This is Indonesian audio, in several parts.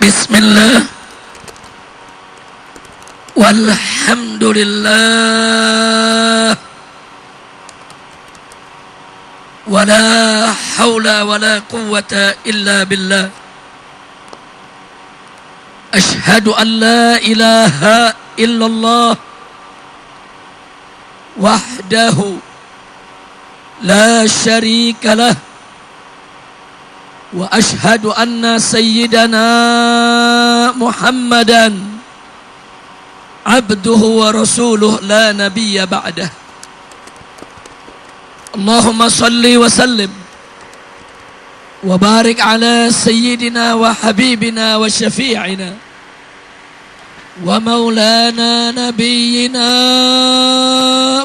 Bismillah walhamdulillah wala hawla wala quwwata illa billah. Ashhadu an la ilaha illallah wahdahu la syarika lah wa ashhadu anna sayyidana Muhammadan abduhu wa rasuluh la nabiyya ba'dah. Allahumma salli wa sallim wa barik ala sayyidina wa habibina wa syafi'ina wa maulana nabiyyina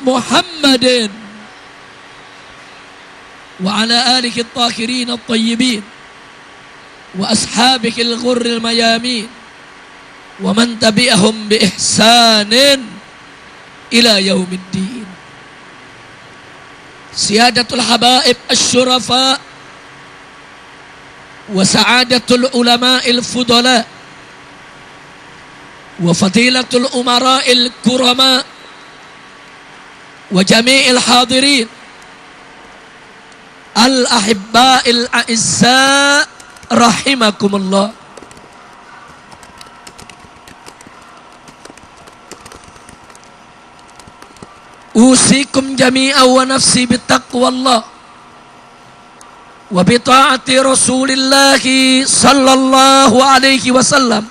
Muhammadin wa ala alihi at-tahirin at-tayyibin wa ashabihi al-ghurril mayamin wa man tabi'ahum bi ihsanin ila yaumiddin. Siyadatul habaib asy-syurafa wa sa'adatul ulama'il fudala wa fadilatul umara'il kurama wa jami'il hadirin al-ahibba'il a'izza rahimakumullah. Usikum jami'an wa nafsi bittaqwallah wa bi ta'ati Rasulillah sallallahu alaihi wasallam.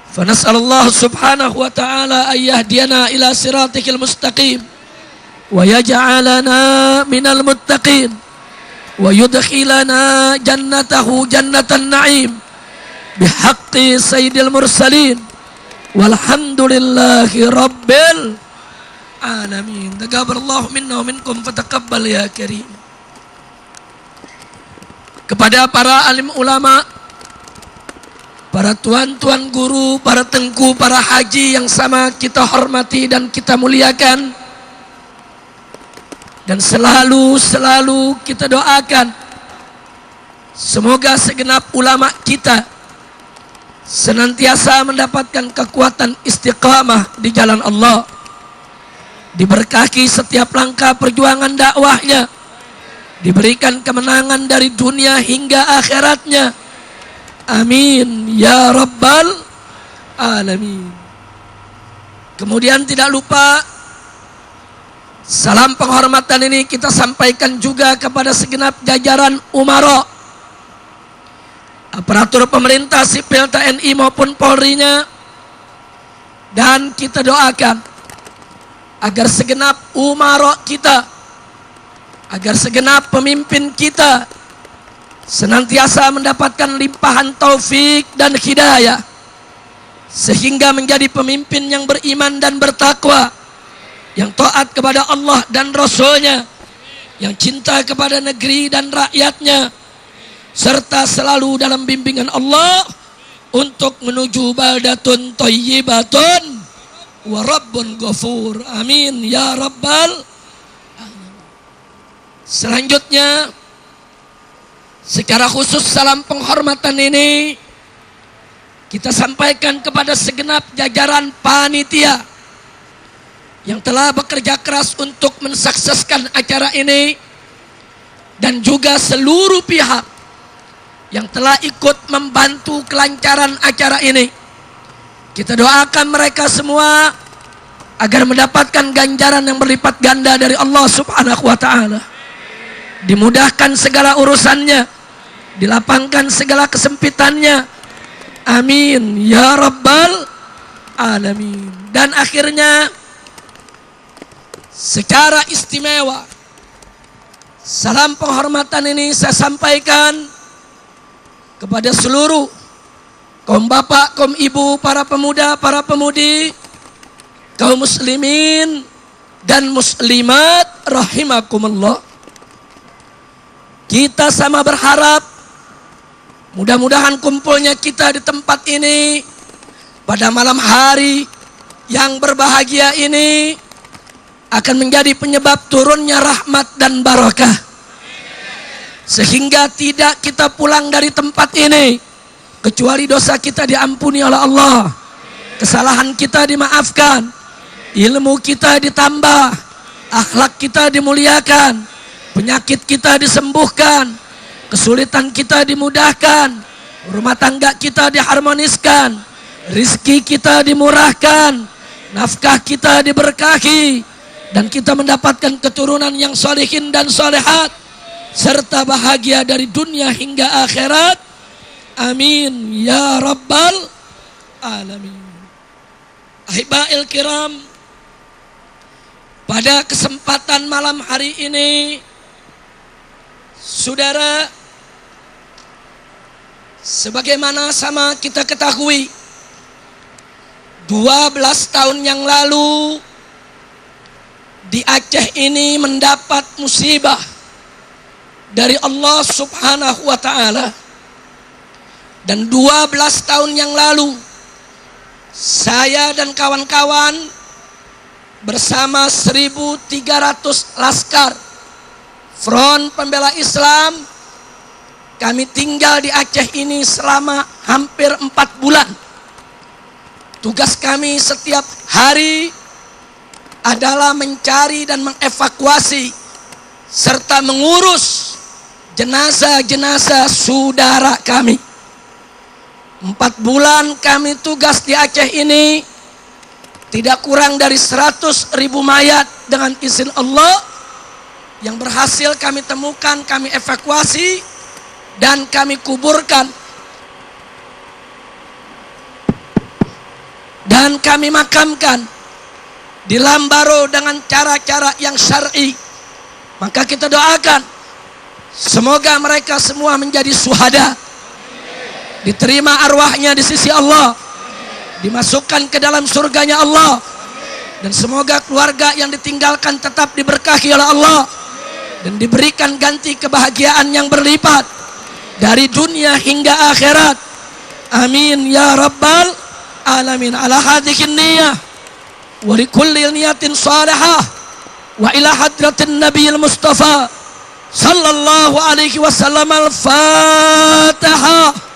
Fa nas'alullah subhanahu wa ta'ala an yahdiyana ila siratikal mustaqim wa yaj'alana minal muttaqin wa yudkhilana jannatahu jannatan na'im bihaqqi sayyidil mursalin walhamdulillahi rabbil alamin. Taqabbalallahu minna wa minkum fataqabbal ya karim. Kepada para alim ulama, para tuan-tuan guru, para tengku, para haji yang sama kita hormati dan kita muliakan, dan selalu kita doakan semoga segenap ulama kita senantiasa mendapatkan kekuatan istiqamah di jalan Allah, diberkahi setiap langkah perjuangan dakwahnya, diberikan kemenangan dari dunia hingga akhiratnya. Amin ya rabbal alamin. Kemudian tidak lupa salam penghormatan ini kita sampaikan juga kepada segenap jajaran umara, aparatur pemerintah sipil TNI maupun Polri-nya, dan kita doakan agar segenap umara kita, agar segenap pemimpin kita senantiasa mendapatkan limpahan taufik dan hidayah sehingga menjadi pemimpin yang beriman dan bertakwa, yang taat kepada Allah dan Rasul-Nya, yang cinta kepada negeri dan rakyatnya, serta selalu dalam bimbingan Allah untuk menuju baldatun thayyibatun wa rabbun ghafur. Amin ya rabbal alamin. Selanjutnya, secara khusus salam penghormatan ini kita sampaikan kepada segenap jajaran panitia yang telah bekerja keras untuk mensukseskan acara ini, dan juga seluruh pihak yang telah ikut membantu kelancaran acara ini. Kita doakan mereka semua agar mendapatkan ganjaran yang berlipat ganda dari Allah subhanahu wa ta'ala, dimudahkan segala urusannya, dilapangkan segala kesempitannya. Amin ya rabbal alamin. Dan akhirnya, secara istimewa salam penghormatan ini saya sampaikan kepada seluruh kaum bapak, kaum ibu, para pemuda, para pemudi, kaum muslimin dan muslimat rahimakumullah. Kita sama berharap mudah-mudahan kumpulnya kita di tempat ini pada malam hari yang berbahagia ini akan menjadi penyebab turunnya rahmat dan barakah, sehingga tidak kita pulang dari tempat ini kecuali dosa kita diampuni oleh Allah, kesalahan kita dimaafkan, ilmu kita ditambah, akhlak kita dimuliakan, penyakit kita disembuhkan, kesulitan kita dimudahkan, rumah tangga kita diharmoniskan, rizki kita dimurahkan, nafkah kita diberkahi, dan kita mendapatkan keturunan yang solehin dan solehat, serta bahagia dari dunia hingga akhirat. Amin ya rabbal alamin. Ahibail kiram, pada kesempatan malam hari ini, saudara, sebagaimana sama kita ketahui, 12 tahun yang lalu di Aceh ini mendapat musibah dari Allah Subhanahu wa ta'ala. Dan 12 tahun yang lalu saya dan kawan-kawan bersama 1.300 laskar Front Pembela Islam, kami tinggal di Aceh ini selama hampir 4 bulan. Tugas kami setiap hari adalah mencari dan mengevakuasi serta mengurus jenazah-jenazah saudara kami. 4 bulan kami tugas di Aceh ini, tidak kurang dari 100.000 mayat dengan izin Allah yang berhasil kami temukan, kami evakuasi, dan kami kuburkan. Dan kami makamkan di Lambaro dengan cara-cara yang syar'i. Maka kita doakan semoga mereka semua menjadi syuhada, diterima arwahnya di sisi Allah, dimasukkan ke dalam surganya Allah, dan semoga keluarga yang ditinggalkan tetap diberkahi oleh Allah dan diberikan ganti kebahagiaan yang berlipat dari dunia hingga akhirat. Amin ya rabbal alamin. Ala hadhihi niyah wa likulli niyatin salihah wa ila hadratin nabiyil mustafa sallallahu alaihi wasallam. Al-Fatihah.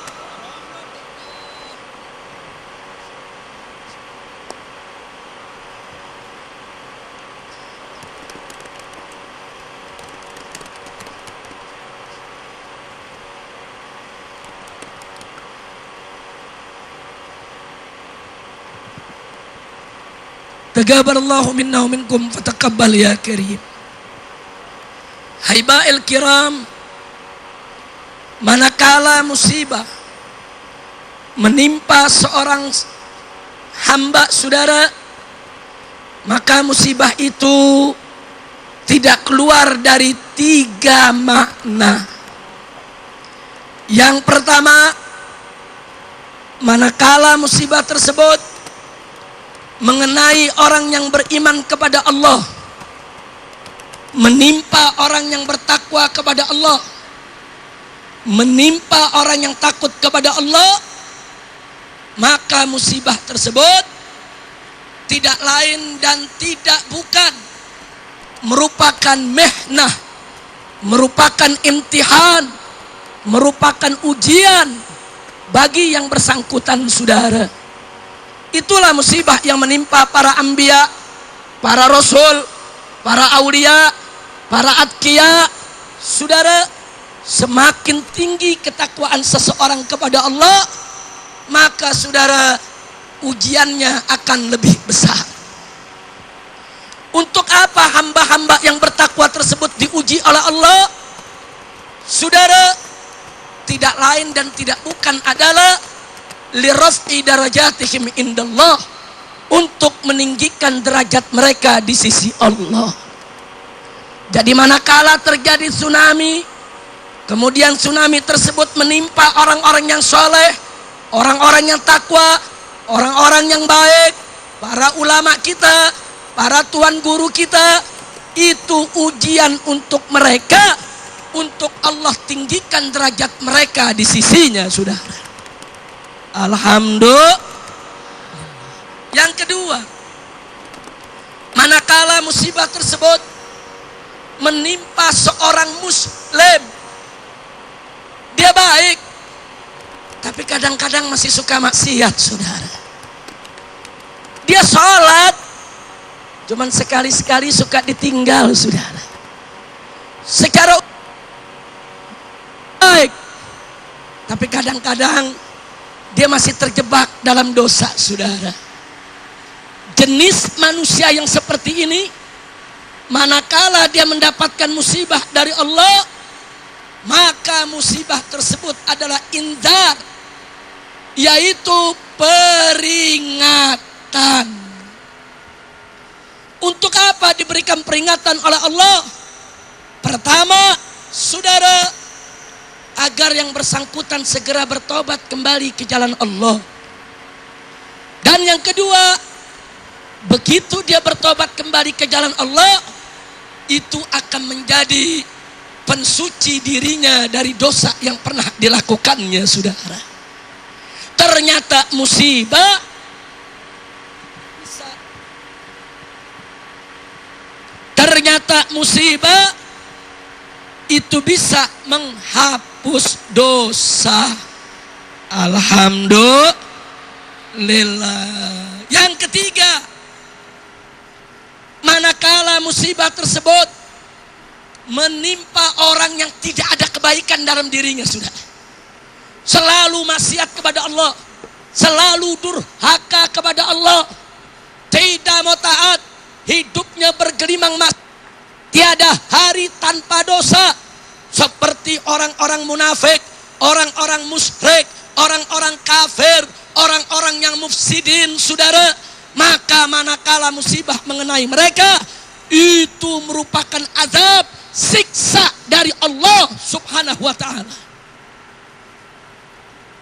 Taqabbalallahu minna wa minkum fataqabbal ya karim. Haibail kiram, manakala musibah menimpa seorang hamba saudara, maka musibah itu tidak keluar dari 3 makna. Yang pertama, manakala musibah tersebut mengenai orang yang beriman kepada Allah, menimpa orang yang bertakwa kepada Allah, menimpa orang yang takut kepada Allah, maka musibah tersebut tidak lain dan tidak bukan merupakan mihnah, merupakan imtihan, merupakan ujian bagi yang bersangkutan saudara. Itulah musibah yang menimpa para anbiya, para rasul, para aulia, para atqiya. Saudara, semakin tinggi ketakwaan seseorang kepada Allah, maka saudara, ujiannya akan lebih besar. Untuk apa hamba-hamba yang bertakwa tersebut diuji oleh Allah? Saudara, tidak lain dan tidak bukan adalah liraf'i darajatihim indallah, untuk meninggikan derajat mereka di sisi Allah. Jadi manakala terjadi tsunami, kemudian tsunami tersebut menimpa orang-orang yang soleh, orang-orang yang takwa, orang-orang yang baik, para ulama kita, para tuan guru kita, itu ujian untuk mereka, untuk Allah tinggikan derajat mereka di sisinya, saudara. Alhamdulillah. Yang kedua, manakala musibah tersebut menimpa seorang muslim, dia baik, Tapi kadang-kadang masih suka maksiat, saudara. Dia sholat, cuman sekali-sekali suka ditinggal, saudara. Secara baik, tapi kadang-kadang dia masih terjebak dalam dosa, saudara. Jenis manusia yang seperti ini, manakala dia mendapatkan musibah dari Allah, maka musibah tersebut adalah inzar, yaitu peringatan. Untuk apa diberikan peringatan oleh Allah? Pertama, saudara, agar yang bersangkutan segera bertobat kembali ke jalan Allah. Dan yang kedua, begitu dia bertobat kembali ke jalan Allah, itu akan menjadi pensuci dirinya dari dosa yang pernah dilakukannya, saudara. Ternyata musibah itu bisa menghapus dosa. Alhamdulillah. Yang ketiga, manakala musibah tersebut menimpa orang yang tidak ada kebaikan dalam dirinya, saudara, selalu maksiat kepada Allah, selalu durhaka kepada Allah, tidak mau taat, hidupnya bergelimang tiada hari tanpa dosa, seperti orang-orang munafik, orang-orang musyrik, orang-orang kafir, orang-orang yang mufsidin, saudara. Maka manakala musibah mengenai mereka, itu merupakan azab, siksa dari Allah subhanahu wa ta'ala.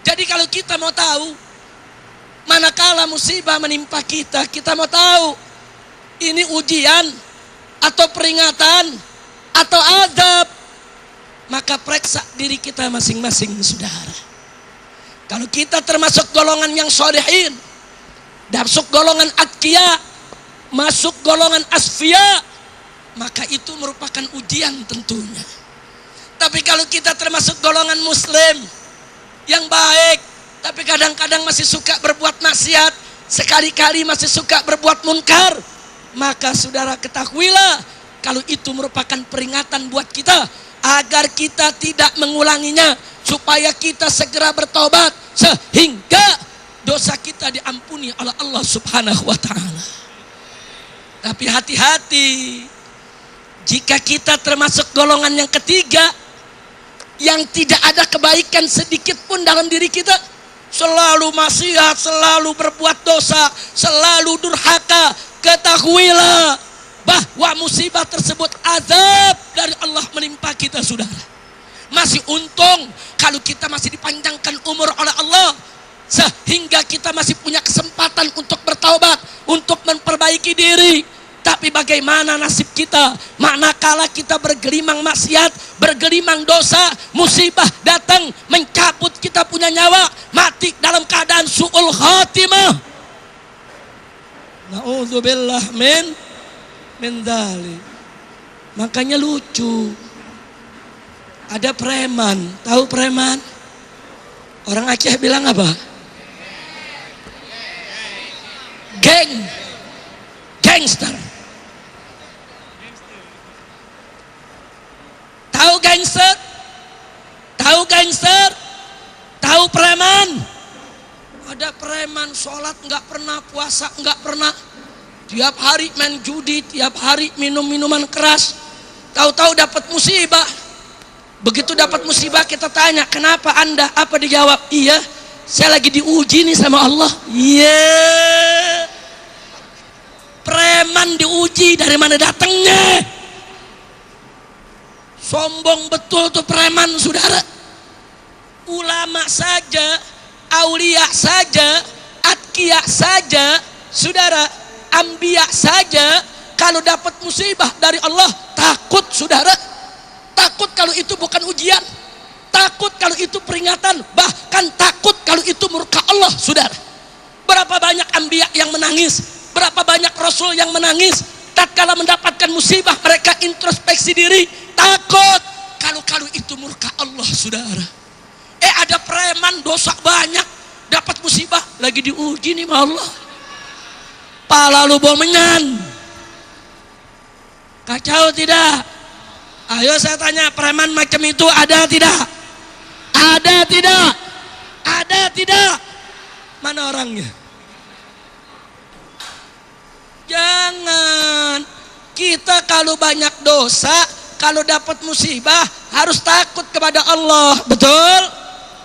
Jadi kalau kita mau tahu, manakala musibah menimpa kita, kita mau tahu ini ujian atau peringatan atau azab, maka periksa diri kita masing-masing, saudara. Kalau kita termasuk golongan yang sholihin, masuk golongan atqiya, masuk golongan asfiya, maka itu merupakan ujian tentunya. Tapi kalau kita termasuk golongan muslim yang baik, tapi kadang-kadang masih suka berbuat maksiat, sekali-kali masih suka berbuat munkar, maka saudara ketahuilah kalau itu merupakan peringatan buat kita agar kita tidak mengulanginya, supaya kita segera bertobat sehingga dosa kita diampuni oleh Allah subhanahu wa ta'ala. Tapi hati-hati, jika kita termasuk golongan yang ketiga yang tidak ada kebaikan sedikit pun dalam diri kita, selalu maksiat, selalu berbuat dosa, selalu durhaka, ketahuilah bahwa musibah tersebut azab dari Allah menimpa kita, saudara. Masih untung kalau kita masih dipanjangkan umur oleh Allah, sehingga kita masih punya kesempatan untuk bertaubat, untuk memperbaiki diri. Tapi bagaimana nasib kita manakala kita bergelimang maksiat, bergelimang dosa, musibah datang mencabut kita punya nyawa, mati dalam keadaan su'ul khatimah. Na'udzubillah min dzalik. Makanya lucu, ada preman, tahu preman? Orang Aceh bilang apa? Gangster. Tahu gangster? Tahu gangster? Tahu preman? Ada preman sholat nggak pernah, puasa nggak pernah, tiap hari main judi, tiap hari minum minuman keras. Tahu-tahu dapat musibah. Begitu dapat musibah kita tanya, kenapa Anda? Apa dijawab? Iya, saya lagi diuji nih sama Allah. Iya. Preman diuji, dari mana datangnya? Sombong betul tuh preman, saudara. Ulama saja, aulia saja, atqiya saja, saudara, ambiya saja, kalau dapat musibah dari Allah takut, saudara. Takut kalau itu bukan ujian, takut kalau itu peringatan, bahkan takut kalau itu murka Allah, saudara. Berapa banyak ambiya yang menangis, berapa banyak rasul yang menangis tatkala mendapatkan musibah, mereka introspeksi diri, takut kalau itu murka Allah, saudara. Ada preman dosa banyak, dapat musibah, lagi diuji nih sama Allah. Pala lu bomenyan. Kacau tidak? Ayo saya tanya, preman macam itu ada tidak? Ada tidak? Ada tidak? Mana orangnya? Jangan. Kita kalau banyak dosa, kalau dapat musibah, harus takut kepada Allah. Betul?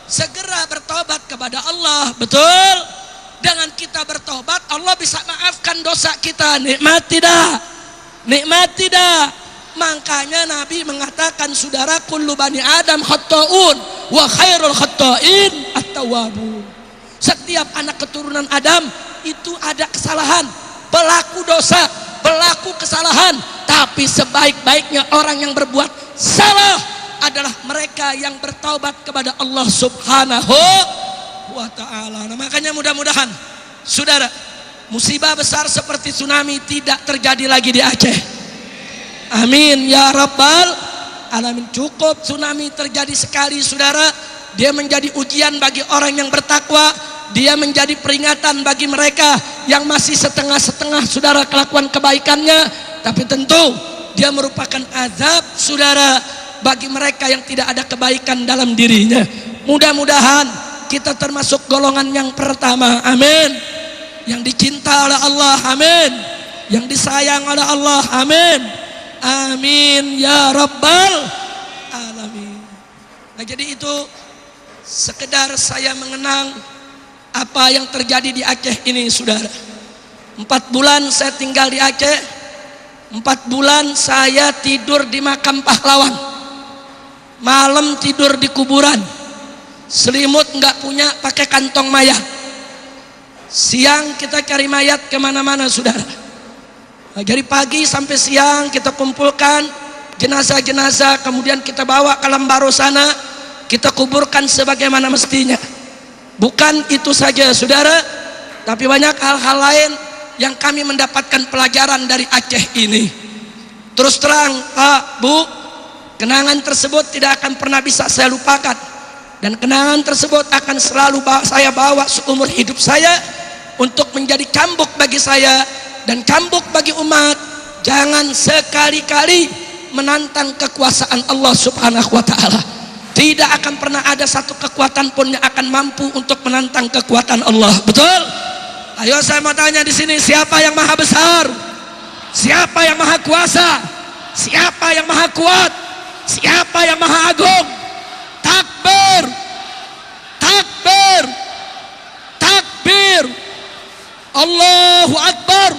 Segera bertobat kepada Allah. Betul? Dengan kita bertobat, Allah bisa maafkan dosa kita. Nikmat tidak? Nikmat tidak? Makanya Nabi mengatakan, saudara, kullu bani Adam khatta'un wa khairul khatta'in at-tawwabun. Setiap anak keturunan Adam itu ada kesalahan, pelaku dosa, pelaku kesalahan. Tapi sebaik-baiknya orang yang berbuat salah adalah mereka yang bertaubat kepada Allah Subhanahu wa ta'ala. Nah, makanya mudah-mudahan saudara, musibah besar seperti tsunami tidak terjadi lagi di Aceh. Amin ya rabbal alamin. Cukup tsunami terjadi sekali saudara, dia menjadi ujian bagi orang yang bertakwa, dia menjadi peringatan bagi mereka yang masih setengah-setengah saudara kelakuan kebaikannya. Tapi tentu dia merupakan azab saudara bagi mereka yang tidak ada kebaikan dalam dirinya. Mudah-mudahan kita termasuk golongan yang pertama, amin, yang dicinta oleh Allah, amin, yang disayang oleh Allah, amin, amin ya rabbal alamin. Nah, jadi itu sekedar saya mengenang apa yang terjadi di Aceh ini saudara. 4 bulan saya tinggal di Aceh, 4 bulan saya tidur di makam pahlawan, malam tidur di kuburan, selimut nggak punya, pakai kantong mayat. Siang kita cari mayat kemana-mana saudara. Nah, dari pagi sampai siang kita kumpulkan jenazah-jenazah, kemudian kita bawa ke Lembaro sana, kita kuburkan sebagaimana mestinya. Bukan itu saja saudara, tapi banyak hal-hal lain yang kami mendapatkan pelajaran dari Aceh ini. Terus terang Pak, Bu, kenangan tersebut tidak akan pernah bisa saya lupakan, dan kenangan tersebut akan selalu saya bawa seumur hidup saya untuk menjadi cambuk bagi saya dan cambuk bagi umat. Jangan sekali-kali menantang kekuasaan Allah Subhanahu wa ta'ala. Tidak akan pernah ada satu kekuatan pun yang akan mampu untuk menantang kekuatan Allah. Betul? Ayo saya mau tanya di sini, siapa yang maha besar? Siapa yang maha kuasa? Siapa yang maha kuat? Siapa yang maha agung? Takbir! Takbir! Takbir! Allahu Akbar!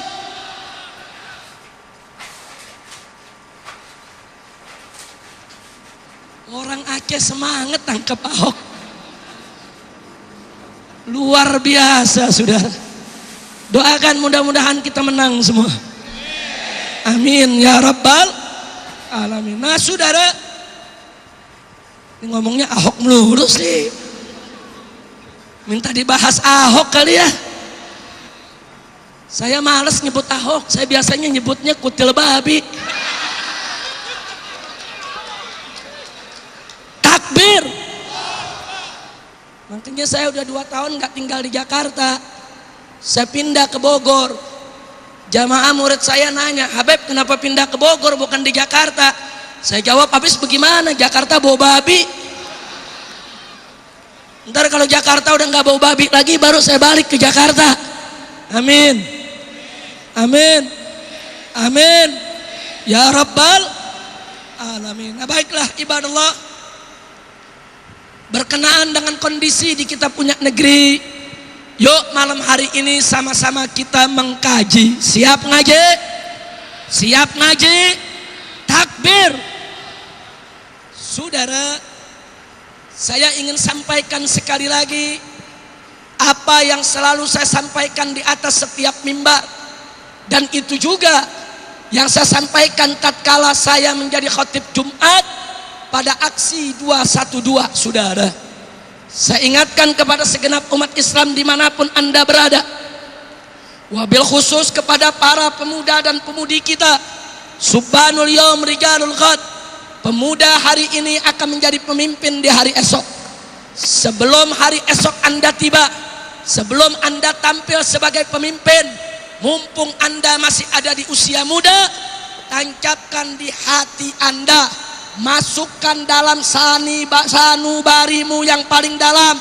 Orang Aceh semangat tangkap Ahok. Luar biasa saudara. Doakan mudah-mudahan kita menang semua. Amin ya rabbal alamin. Nah saudara, ini ngomongnya Ahok melulu sih. Minta dibahas Ahok kali ya. Saya males nyebut Ahok, saya biasanya nyebutnya kutil babi. Takbir. Makanya saya udah 2 tahun gak tinggal di Jakarta, saya pindah ke Bogor. Jamaah murid saya nanya, Habib kenapa pindah ke Bogor bukan di Jakarta? Saya jawab, habis bagaimana, Jakarta bau babi. Ntar kalau Jakarta udah gak bau babi lagi, baru saya balik ke Jakarta. Amin, amin, amin ya rabbal alamin. Nah baiklah ibadallah, berkenaan dengan kondisi di kita punya negeri, yuk malam hari ini sama-sama kita mengkaji. Siap ngaji? Siap ngaji? Takbir. Saudara, saya ingin sampaikan sekali lagi apa yang selalu saya sampaikan di atas setiap mimbar, dan itu juga yang saya sampaikan tatkala saya menjadi khatib Jumat pada aksi 212. Saudara, saya ingatkan kepada segenap umat Islam dimanapun anda berada, wabil khusus kepada para pemuda dan pemudi kita, subhanul yaum rijalul ghad, pemuda hari ini akan menjadi pemimpin di hari esok. sebelum hari esok Anda tiba, sebelum Anda tampil sebagai pemimpin, mumpung Anda masih ada di usia muda, tancapkan di hati Anda, masukkan dalam sanubarimu yang paling dalam,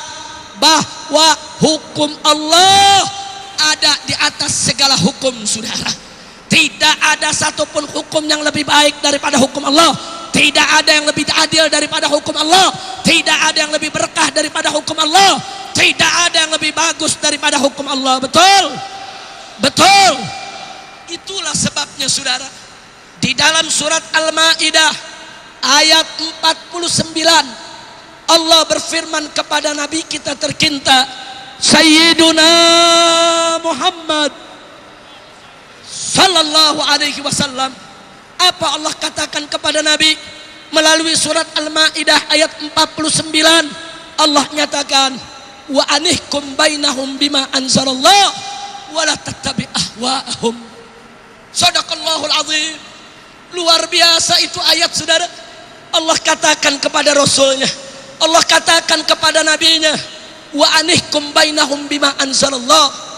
bahwa hukum Allah ada di atas segala hukum, saudara. Tidak ada satupun hukum yang lebih baik daripada hukum Allah. Tidak ada yang lebih adil daripada hukum Allah. Tidak ada yang lebih berkah daripada hukum Allah. Tidak ada yang lebih bagus daripada hukum Allah. Betul? Betul. Itulah sebabnya, saudara, di dalam surat Al-Maidah ayat 49 Allah berfirman kepada Nabi kita tercinta Sayyiduna Muhammad sallallahu alaihi wasallam. Apa Allah katakan kepada Nabi melalui surat Al-Maidah ayat 49? Allah nyatakan, wa anihkum bainahum bima anzalallah wa la tattabi ahwaahum. Shadaqallahul azim. Luar biasa itu ayat, saudara. Allah katakan kepada Rasulnya, Allah katakan kepada Nabinya, wa anihkum bainahum bima anzalallah.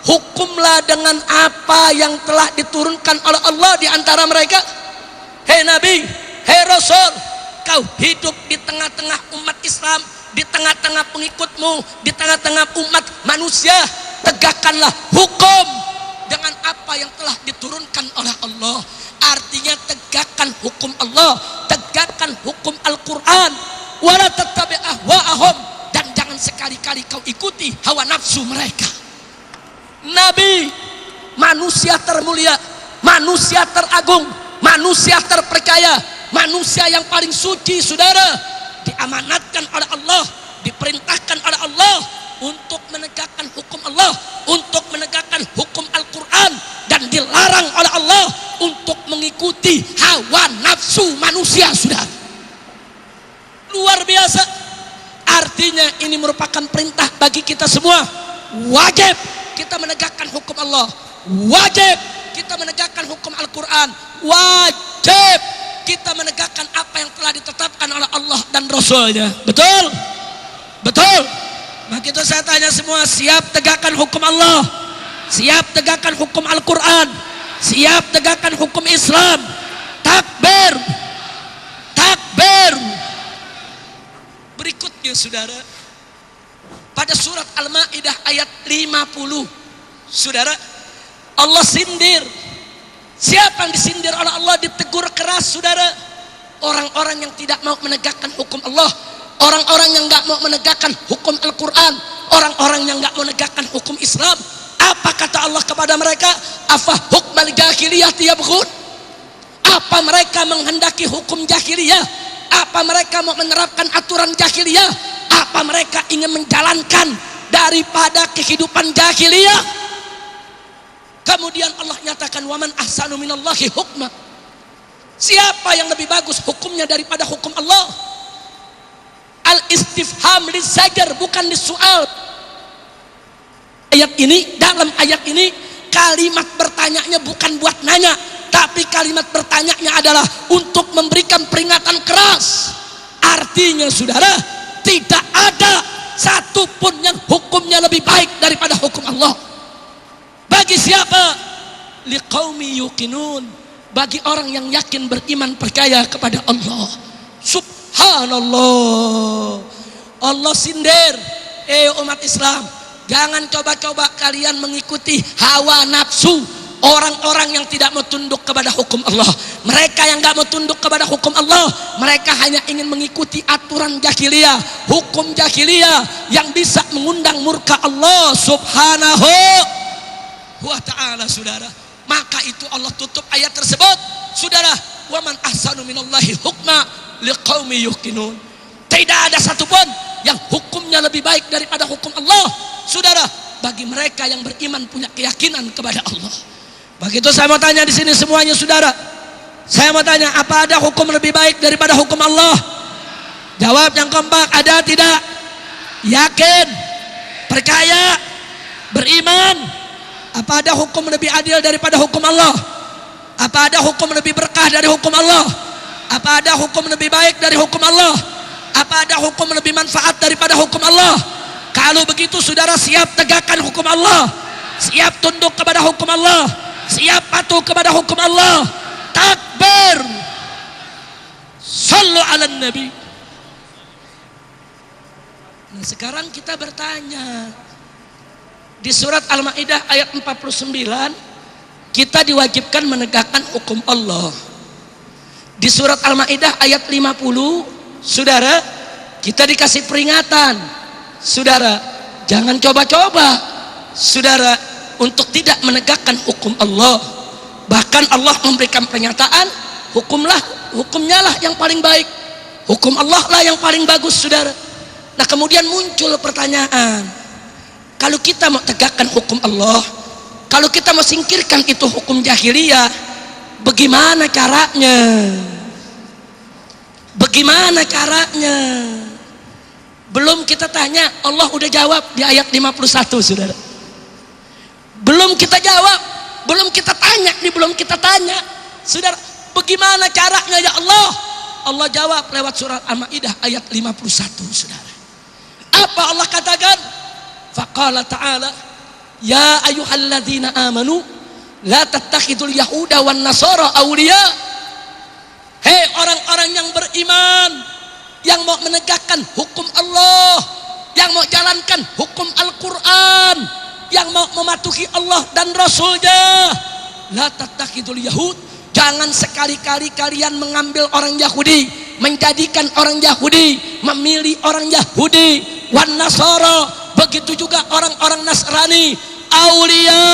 Hukumlah dengan apa yang telah diturunkan oleh Allah di antara mereka. Hei Nabi, hei Rasul, kau hidup di tengah-tengah umat Islam, di tengah-tengah pengikutmu, di tengah-tengah umat manusia. Tegakkanlah hukum dengan apa yang telah diturunkan oleh Allah. Artinya tegakkan hukum Allah, tegakkan hukum Al-Quran. Wala tattabi ahwaahum, dan jangan sekali-kali kau ikuti hawa nafsu mereka. Nabi, manusia termulia, manusia teragung, manusia terpercaya, manusia yang paling suci, saudara, diamanatkan oleh Allah, diperintahkan oleh Allah untuk menegakkan hukum Allah, untuk menegakkan hukum Al-Quran, dan dilarang oleh Allah untuk mengikuti hawa nafsu manusia, saudara. Luar biasa. Artinya ini merupakan perintah bagi kita semua. Wajib kita menegakkan hukum Allah, wajib kita menegakkan hukum Al-Quran, wajib kita menegakkan apa yang telah ditetapkan oleh Allah dan Rasulnya. Betul? Betul? Maka itu saya tanya semua, siap tegakkan hukum Allah, siap tegakkan hukum Al-Quran, siap tegakkan hukum Islam? Takbir, takbir. Berikutnya, saudara, pada surat Al-Maidah ayat 50, saudara, Allah sindir. Siapa yang disindir oleh Allah, ditegur keras, saudara? Orang-orang yang tidak mau menegakkan hukum Allah, orang-orang yang nggak mau menegakkan hukum Al-Quran, orang-orang yang nggak mau menegakkan hukum Islam. Apa kata Allah kepada mereka? Afa hukmal jahiliyah yabghun? Apa mereka menghendaki hukum jahiliyah? Apa mereka mau menerapkan aturan jahiliyah? Apa mereka ingin menjalankan daripada kehidupan jahiliyah? Kemudian Allah nyatakan, waman ahsanu minallahi hukma. Siapa yang lebih bagus hukumnya daripada hukum Allah? Al-istifham lizajar, bukan disoal. Ayat ini, dalam ayat ini kalimat bertanyanya bukan buat nanya, tapi kalimat bertanyanya adalah untuk memberikan peringatan keras. Artinya, saudara, tidak ada satupun yang hukumnya lebih baik daripada hukum Allah. Bagi siapa? Liqaumi yuqinun, bagi orang yang yakin, beriman, percaya kepada Allah. Subhanallah. Allah sindir, umat Islam, jangan coba-coba kalian mengikuti hawa nafsu orang-orang yang tidak mau tunduk kepada hukum Allah. Mereka yang gak mau tunduk kepada hukum Allah, mereka hanya ingin mengikuti aturan jahiliyah, hukum jahiliyah yang bisa mengundang murka Allah subhanahu wa ta'ala, saudara. Maka itu Allah tutup ayat tersebut, saudara, waman ahsanu minallahi hukma liqaumi yuqinun. Tidak ada satupun yang hukumnya lebih baik daripada hukum Allah, saudara, bagi mereka yang beriman, punya keyakinan kepada Allah. Begitu saya mau tanya di sini semuanya, saudara. Saya mau tanya, apa ada hukum lebih baik daripada hukum Allah? Jawab yang kompak, ada tidak? Yakin? Percaya? Beriman? Apa ada hukum lebih adil daripada hukum Allah? Apa ada hukum lebih berkah dari hukum Allah? Apa ada hukum lebih baik dari hukum Allah? Apa ada hukum lebih manfaat daripada hukum Allah? Kalau begitu saudara siap tegakkan hukum Allah, siap tunduk kepada hukum Allah, siap patuh kepada hukum Allah. Takbir. Sallu ala nabi. Nah, sekarang kita bertanya, di surat Al-Maidah ayat 49 kita diwajibkan menegakkan hukum Allah. Di surat Al-Maidah ayat 50 saudara kita dikasih peringatan, saudara jangan coba-coba saudara untuk tidak menegakkan hukum Allah. Bahkan Allah memberikan pernyataan, hukumnya lah yang paling baik, hukum Allah lah yang paling bagus saudara. Nah kemudian muncul pertanyaan, kalau kita mau tegakkan hukum Allah, kalau kita mau singkirkan itu hukum jahiliyah, bagaimana caranya? Bagaimana caranya? Belum kita tanya, Allah udah jawab di ayat 51 saudara. Belum kita jawab, belum kita tanya, belum kita tanya saudara, bagaimana caranya ya Allah? Allah jawab lewat surat Al-Maidah ayat 51 saudara. Apa Allah katakan? Faqala ta'ala, ya ayyuhalladzina amanu la tattakhidul yahuda wan nasara awliya. Hei orang-orang yang beriman, yang mau menegakkan hukum Allah, yang mau jalankan hukum Al-Quran, yang mau mematuhi Allah dan Rasulnya, la tattakhidul yahud, jangan sekali-kali kalian mengambil orang Yahudi, menjadikan orang Yahudi, memilih orang Yahudi, wan nasara, begitu juga orang-orang Nasrani, aulia,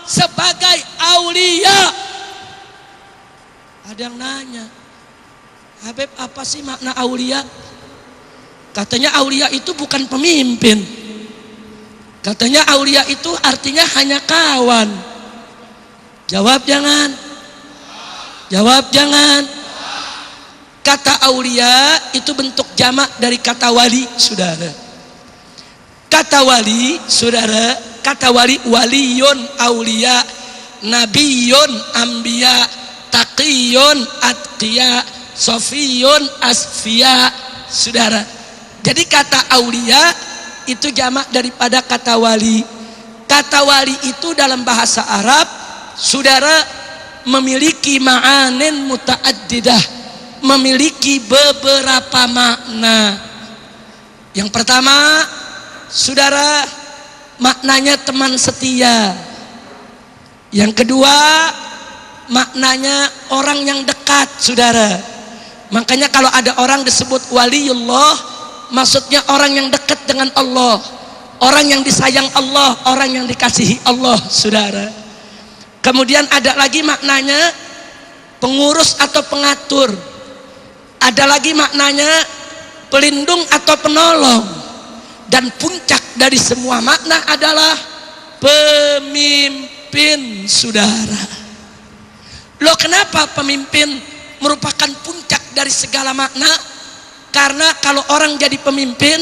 sebagai aulia. Ada yang nanya, Habib apa sih makna aulia? Katanya aulia itu bukan pemimpin, katanya aulia itu artinya hanya kawan. Jawab jangan, jawab jangan. Kata aulia itu bentuk jamak dari kata wali saudara. Kata wali saudara, kata wali, waliyun aulia, nabiyun ambiya, taqiyun atqiya, sofiyun asfiya saudara. Jadi kata aulia itu jamak daripada kata wali. Kata wali itu dalam bahasa Arab saudara memiliki ma'anin muta'addidah, memiliki beberapa makna. Yang pertama saudara maknanya teman setia. Yang kedua maknanya orang yang dekat saudara. Makanya kalau ada orang disebut waliullah, maksudnya orang yang dekat dengan Allah, orang yang disayang Allah, orang yang dikasihi Allah saudara. Kemudian ada lagi maknanya pengurus atau pengatur. Ada lagi maknanya pelindung atau penolong. Dan puncak dari semua makna adalah pemimpin saudara. Loh kenapa pemimpin merupakan puncak dari segala makna? Karena kalau orang jadi pemimpin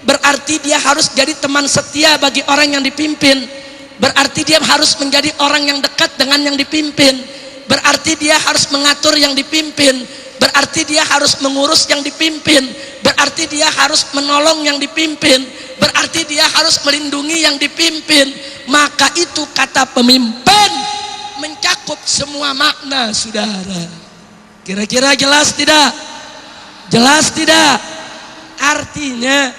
berarti dia harus jadi teman setia bagi orang yang dipimpin. Berarti dia harus menjadi orang yang dekat dengan yang dipimpin. Berarti dia harus mengatur yang dipimpin. Berarti dia harus mengurus yang dipimpin. Berarti dia harus menolong yang dipimpin. Berarti dia harus melindungi yang dipimpin. Maka itu kata pemimpin mencakup semua makna saudara. Kira-kira jelas tidak? Jelas tidak? Artinya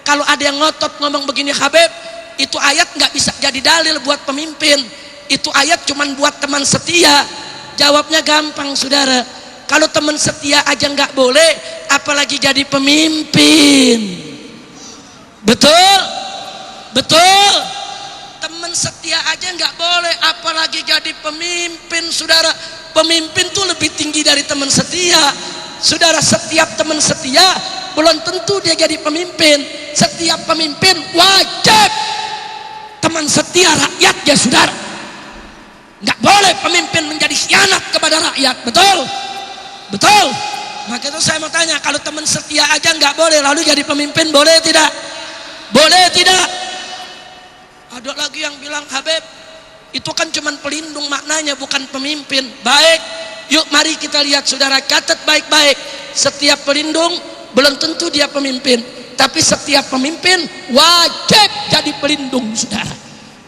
kalau ada yang ngotot ngomong begini, Habib itu ayat nggak bisa jadi dalil buat pemimpin, itu ayat cuman buat teman setia. Jawabnya gampang saudara, kalau teman setia aja nggak boleh, apalagi jadi pemimpin. Betul? Betul? Teman setia aja nggak boleh, apalagi jadi pemimpin saudara. Pemimpin tuh lebih tinggi dari teman setia saudara. Setiap teman setia belum tentu dia jadi pemimpin. Setiap pemimpin wajib teman setia rakyat ya saudara. Nggak boleh pemimpin menjadi khianat kepada rakyat. Betul? Betul? Maka itu saya mau tanya, kalau teman setia aja nggak boleh, lalu jadi pemimpin boleh tidak? Boleh tidak? Ada lagi yang bilang, Habib itu kan cuman pelindung maknanya, bukan pemimpin. Baik, yuk mari kita lihat saudara, catat baik-baik. Setiap pelindung belum tentu dia pemimpin. Tapi setiap pemimpin wajib jadi pelindung, saudara.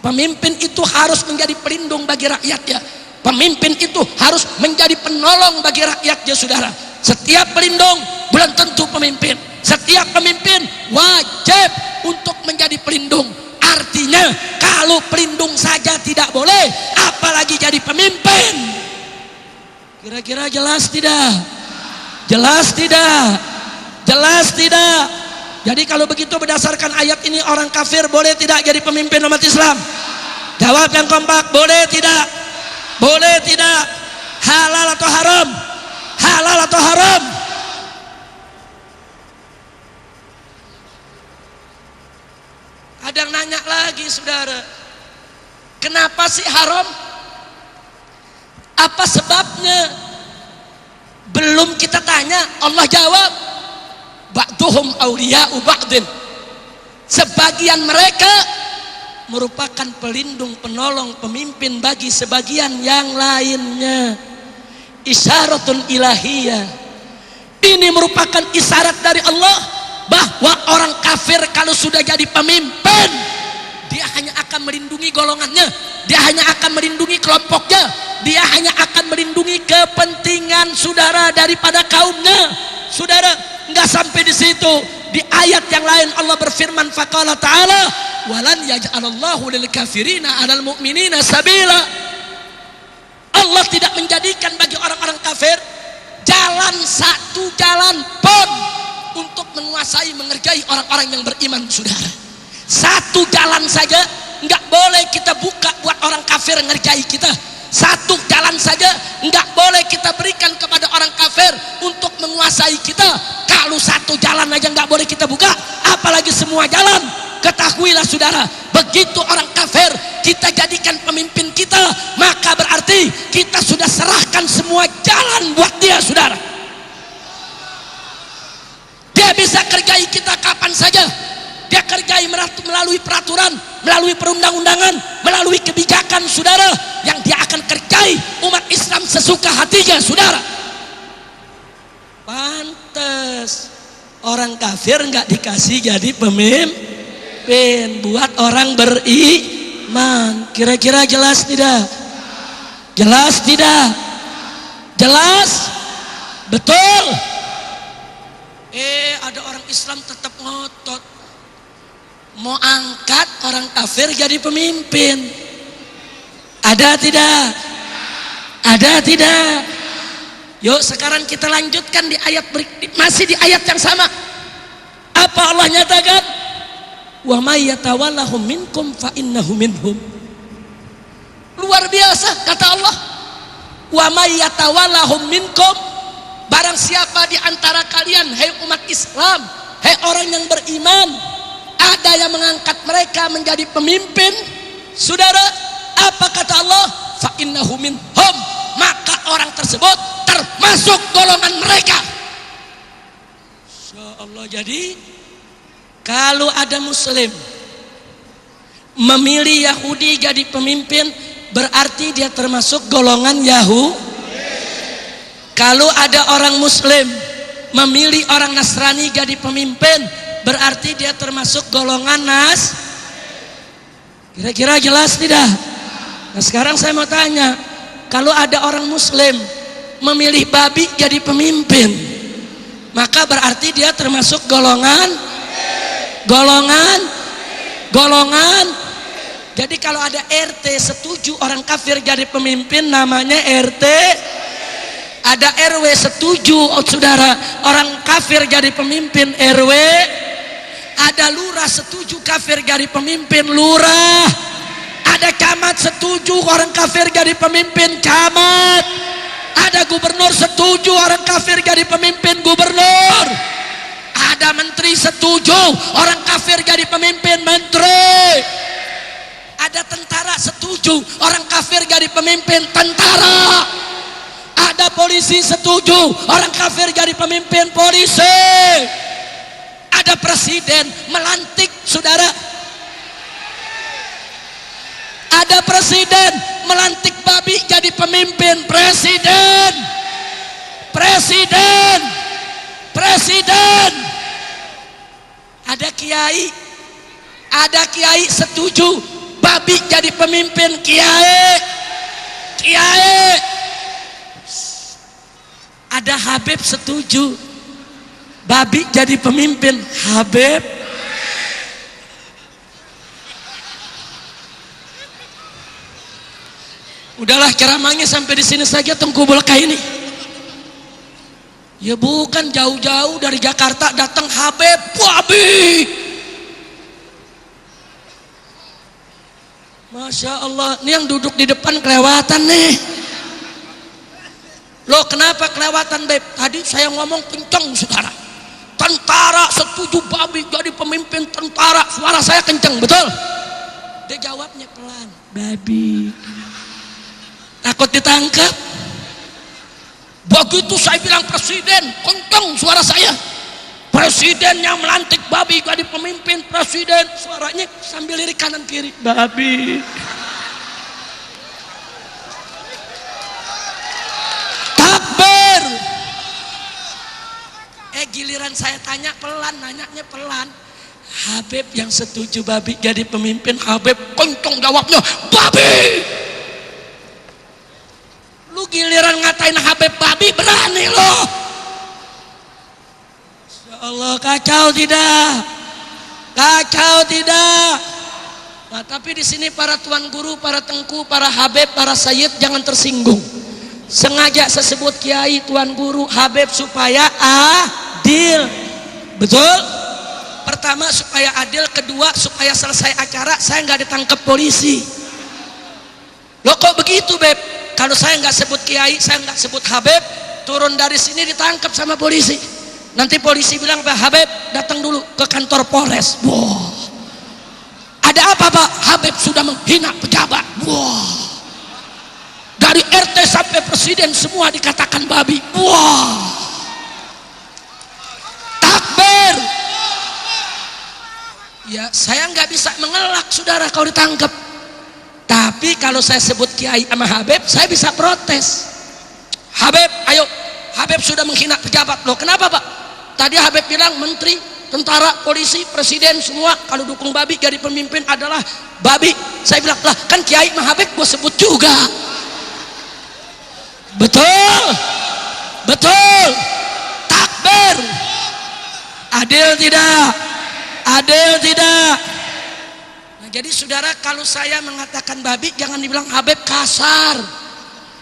Pemimpin itu harus menjadi pelindung bagi rakyatnya. Pemimpin itu harus menjadi penolong bagi rakyatnya, saudara. Setiap pelindung belum tentu pemimpin. Setiap pemimpin wajib untuk menjadi pelindung. Artinya kalau pelindung saja tidak boleh, apalagi jadi pemimpin. Kira-kira jelas tidak? Jelas tidak? Jelas tidak? Jadi kalau begitu berdasarkan ayat ini, orang kafir boleh tidak jadi pemimpin umat Islam? Jawab yang kompak, boleh tidak? Boleh tidak? Halal atau haram? Halal atau haram? Ada yang nanya lagi, saudara, kenapa sih haram? Apa sebabnya? Belum kita tanya, Allah jawab, ba'duhum awliya'u ba'din. Sebagian mereka merupakan pelindung, penolong, pemimpin bagi sebagian yang lainnya. Isyaratun ilahiyah. Ini merupakan isyarat dari Allah bahwa orang kafir kalau sudah jadi pemimpin, dia hanya akan melindungi golongannya, dia hanya akan melindungi kelompoknya, dia hanya akan melindungi kepentingan saudara daripada kaumnya. Saudara, enggak sampai di situ. Di ayat yang lain Allah berfirman, faqala ta'ala, walan yaj'alallahu lil kafirina 'alal mu'minina sabila. Allah tidak menjadikan bagi orang-orang kafir jalan, satu jalan pun untuk menguasai, mengerjai orang-orang yang beriman, saudara. Satu jalan saja enggak boleh kita buka buat orang kafir ngerjai kita. Satu jalan saja enggak boleh kita berikan kepada orang kafir untuk menguasai kita. Kalau satu jalan aja enggak boleh kita buka, apalagi semua jalan. Ketahuilah saudara, begitu orang kafir kita jadikan pemimpin kita, maka berarti kita sudah serahkan semua jalan buat dia, saudara. Dia bisa kerjai kita kapan saja. Dia kerjai melalui peraturan, melalui perundang-undangan, melalui kebijakan, saudara, yang dia akan kerjai umat Islam sesuka hatinya, saudara. Pantes orang kafir nggak dikasih jadi pemimpin buat orang beriman. Kira-kira jelas tidak? Jelas tidak? Jelas? Betul? Ada orang Islam tetap ngotot mau angkat orang kafir jadi pemimpin. Ada tidak? Ada tidak? Yuk sekarang kita lanjutkan di ayat masih di ayat yang sama. Apa Allah nyatakan? Wa may yatawallahum minkum fa innahu minhum. Luar biasa kata Allah. Wa may yatawallahum minkum, barang siapa di antara kalian, hai umat Islam, hai orang yang beriman, ada yang mengangkat mereka menjadi pemimpin, saudara, apa kata Allah? Fa innahu minhum, maka orang tersebut termasuk golongan mereka. Insyaallah. Jadi kalau ada muslim memilih Yahudi jadi pemimpin, berarti dia termasuk golongan Yahudi. Kalau ada orang muslim memilih orang Nasrani jadi pemimpin, berarti dia termasuk golongan Kira-kira jelas tidak? Nah sekarang saya mau tanya, kalau ada orang muslim memilih babi jadi pemimpin, maka berarti dia termasuk golongan. Jadi kalau ada RT setuju orang kafir jadi pemimpin, namanya RT. Ada RW setuju, saudara, orang kafir jadi pemimpin, RW. Ada lurah setuju kafir jadi pemimpin, lurah. Ada camat setuju orang kafir jadi pemimpin, camat. Ada gubernur setuju orang kafir jadi pemimpin, gubernur. Ada menteri setuju orang kafir jadi pemimpin, menteri. Ada tentara setuju orang kafir jadi pemimpin, tentara. Ada polisi setuju orang kafir jadi pemimpin, polisi. Ada presiden melantik, saudara. Ada presiden melantik babi jadi pemimpin, presiden. presiden. Ada kiai setuju babi jadi pemimpin. Kiai. Ada Habib setuju babi jadi pemimpin. Habib. Udahlah, ceramahnya sampai di sini saja, Tengku Bolkah ini. Ya bukan jauh-jauh dari Jakarta datang Habib babi. Masya Allah, ini yang duduk di depan kelewatan nih. Loh kenapa kelewatan, Beb? Tadi saya ngomong kencang, saudara. Tentara setuju babi jadi pemimpin tentara. Suara saya kencang, betul? Dia jawabnya pelan. Babi. Takut ditangkap. Begitu saya bilang presiden, kencang suara saya. Presidennya melantik babi jadi pemimpin presiden. Suaranya sambil lirik kanan kiri. Babi. Takbir. Giliran saya tanya pelan, nanyanya pelan. Habib yang setuju babi jadi pemimpin, Habib kencang jawabnya, babi. Lu giliran ngatain Habib babi, berani lo. Insya Allah, kacau tidak? Kacau tidak? Nah, tapi di sini para tuan guru, para tengku, para Habib, para sayyid jangan tersinggung. Sengaja saya sebut kiai, tuan guru, Habib supaya adil. Betul? Pertama supaya adil, kedua supaya selesai acara saya nggak ditangkap polisi. Loh kok begitu, Beb? Kalau saya nggak sebut kiai, saya nggak sebut Habib, turun dari sini ditangkap sama polisi. Nanti polisi bilang, Pak Habib datang dulu ke kantor Polres. Wah, ada apa Pak? Habib sudah menghina pejabat. Wah, dari RT sampai presiden semua dikatakan babi. Wah, takbir. Ya saya nggak bisa mengelak, saudara, kalau ditangkap. Tapi kalau saya sebut kiai sama Habib, saya bisa protes. Habib, ayo, Habib sudah menghina pejabat. Loh kenapa Pak? Tadi Habib bilang menteri, tentara, polisi, presiden semua kalau dukung babi jadi pemimpin adalah babi. Saya bilang, lah kan kiai sama Habib gue sebut juga. Betul? Betul? Takbir. Adil tidak? Adil tidak? Nah, jadi saudara, kalau saya mengatakan babi jangan dibilang Habib kasar.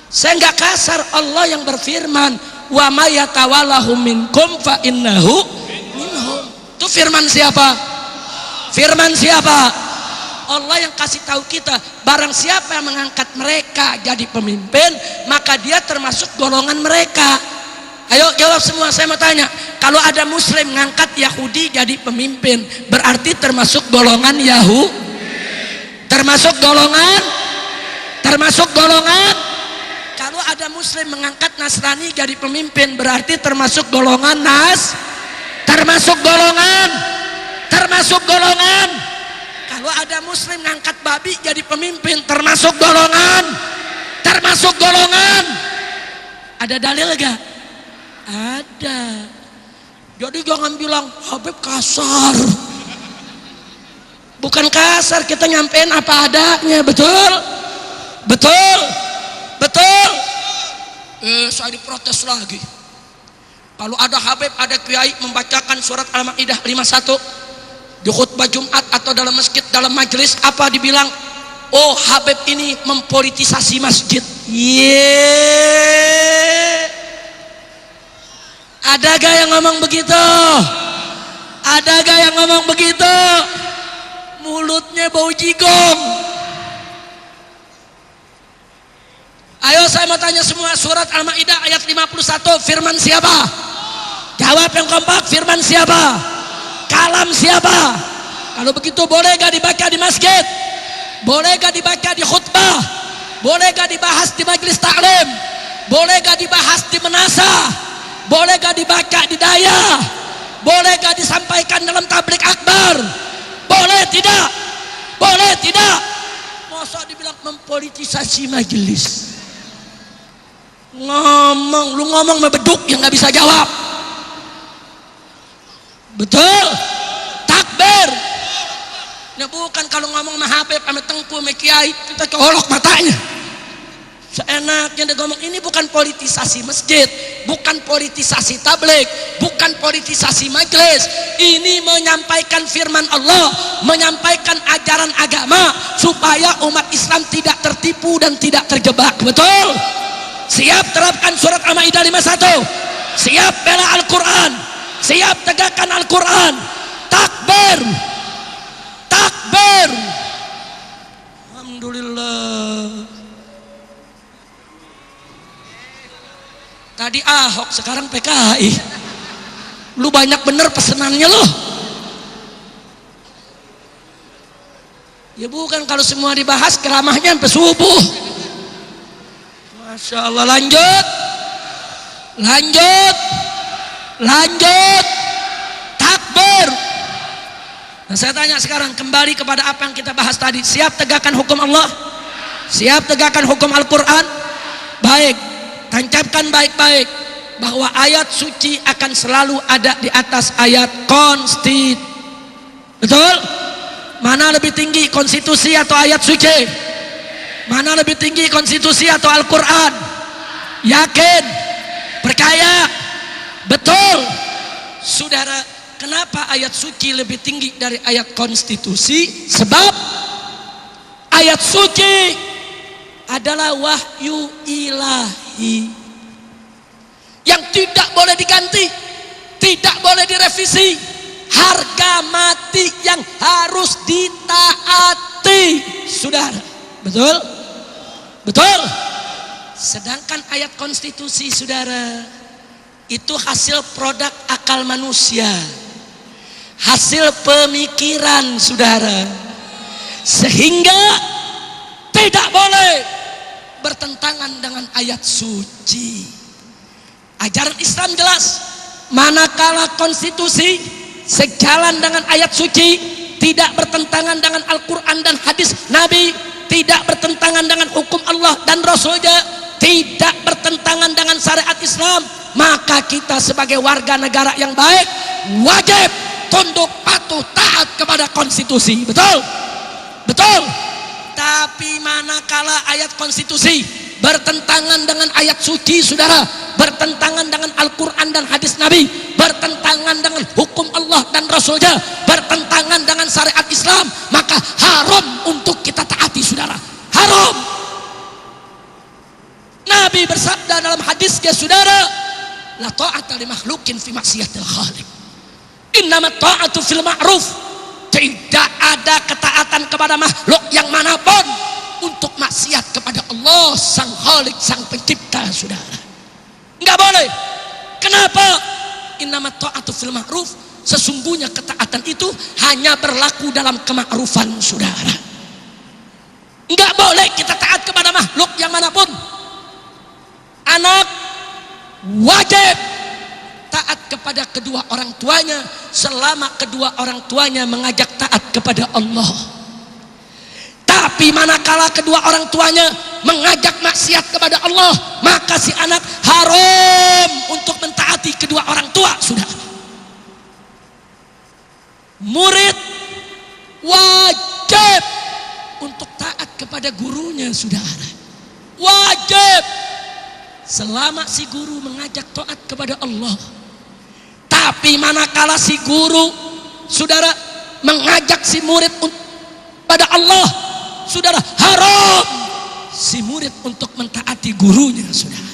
Saya nggak kasar. Allah yang berfirman, wa may yatawallahu minkum fa innahu minhum. Itu firman siapa? Firman siapa? Allah yang kasih tahu kita, barang siapa yang mengangkat mereka jadi pemimpin, maka dia termasuk golongan mereka. Ayo jawab semua, saya mau tanya. Kalau ada muslim ngangkat Yahudi jadi pemimpin, berarti termasuk golongan Yahudi? Termasuk golongan? Termasuk golongan? Kalau ada muslim mengangkat Nasrani jadi pemimpin, berarti termasuk golongan termasuk golongan? Termasuk golongan? Kalau ada muslim ngangkat babi jadi pemimpin, termasuk golongan? Termasuk golongan? Ada dalil gak? Ada. Jadi jangan bilang Habib kasar. Bukan kasar, kita nyampein apa adanya. Betul? Betul? Betul? Saya diprotes lagi. Kalau ada Habib, ada kiai membacakan surat Al-Maidah 51 di khutbah Jumat atau dalam masjid, dalam majelis, apa dibilang? Oh, Habib ini mempolitisasi masjid. Ada gak yang ngomong begitu? Ada gak yang ngomong begitu? Mulutnya bau jigong. Ayo saya mau tanya semua, surat Al-Maidah ayat 51 firman siapa? Jawab yang kompak, firman siapa? Kalam siapa? Kalau begitu boleh gak dibaca di masjid? Boleh gak dibaca di khutbah? Boleh gak dibahas di majelis taklim? Boleh gak dibahas di menasa? Boleh gak dibaca di daya? Boleh gak disampaikan dalam tablik akbar? Boleh tidak? Boleh tidak? Masa dibilang mempolitisasi majelis? Ngomong, lu ngomong membeduk yang gak bisa jawab. Betul. Takbir. Nah, bukan kalau ngomong sama Habib, sama Tengku, sama Kiai, kita colok matanya. Seenaknya dia ngomong. Ini bukan politisasi masjid, bukan politisasi tabligh, bukan politisasi majelis. Ini menyampaikan firman Allah, menyampaikan ajaran agama supaya umat Islam tidak tertipu dan tidak terjebak. Betul? Siap terapkan surat Al-Maidah 51. Siap bela Al-Quran, siap tegakkan Al-Quran. Takbir, takbir. Alhamdulillah. Tadi Ahok, sekarang PKI. Lu banyak bener pesenannya lo. Ya bukan, kalau semua dibahas keramahnya sampai subuh. Masya Allah. Lanjut, lanjut, lanjut. Takbir. Nah, saya tanya sekarang, kembali kepada apa yang kita bahas tadi. Siap tegakkan hukum Allah? Siap tegakkan hukum Al-Quran? Baik, tancapkan baik-baik bahwa ayat suci akan selalu ada di atas ayat konstitusi. Betul? Mana lebih tinggi, konstitusi atau ayat suci? Mana lebih tinggi, konstitusi atau Al-Quran? Yakin? Percaya? Betul? Saudara, kenapa ayat suci lebih tinggi dari ayat konstitusi? Sebab ayat suci adalah wahyu ilahi yang tidak boleh diganti, tidak boleh direvisi, harga mati yang harus ditaati. Saudara, betul? Betul? Sedangkan ayat konstitusi, saudara, itu hasil produk akal manusia, hasil pemikiran saudara, sehingga tidak boleh bertentangan dengan ayat suci. Ajaran Islam jelas, manakala konstitusi sejalan dengan ayat suci, tidak bertentangan dengan Al-Quran dan hadis Nabi, tidak bertentangan dengan hukum Allah dan Rasulnya, tidak bertentangan dengan syariat Islam, maka kita sebagai warga negara yang baik wajib tunduk patuh taat kepada konstitusi. Betul? Betul? Tapi manakala ayat konstitusi bertentangan dengan ayat suci, saudara, bertentangan dengan Al-Quran dan hadis Nabi, bertentangan dengan hukum Allah dan Rasulnya, bertentangan dengan syariat Islam, maka haram untuk kita taati, saudara. Haram. Nabi bersabda dalam hadisnya, saudara, la ta'ata li makhlukin fi maksiatil khaliq, innamat ta'atu fil ma'ruf. Tidak ada ketaatan kepada makhluk yang manapun untuk maksiat kepada Allah sang Khalik, sang pencipta, saudara. Enggak boleh. Kenapa? Innamat ta'atu fil ma'ruf. Sesungguhnya ketaatan itu hanya berlaku dalam kemakrufan, saudara. Enggak boleh kita taat kepada makhluk yang manapun. Anak wajib taat kepada kedua orang tuanya selama kedua orang tuanya mengajak taat kepada Allah. Tapi manakala kedua orang tuanya mengajak maksiat kepada Allah, maka si anak haram untuk mentaati kedua orang tua, saudara. Murid wajib untuk taat kepada gurunya, saudara. Wajib selama si guru mengajak taat kepada Allah. Tapi manakala si guru, saudara, mengajak si murid pada Allah, saudara, haram si murid untuk mentaati gurunya, saudara.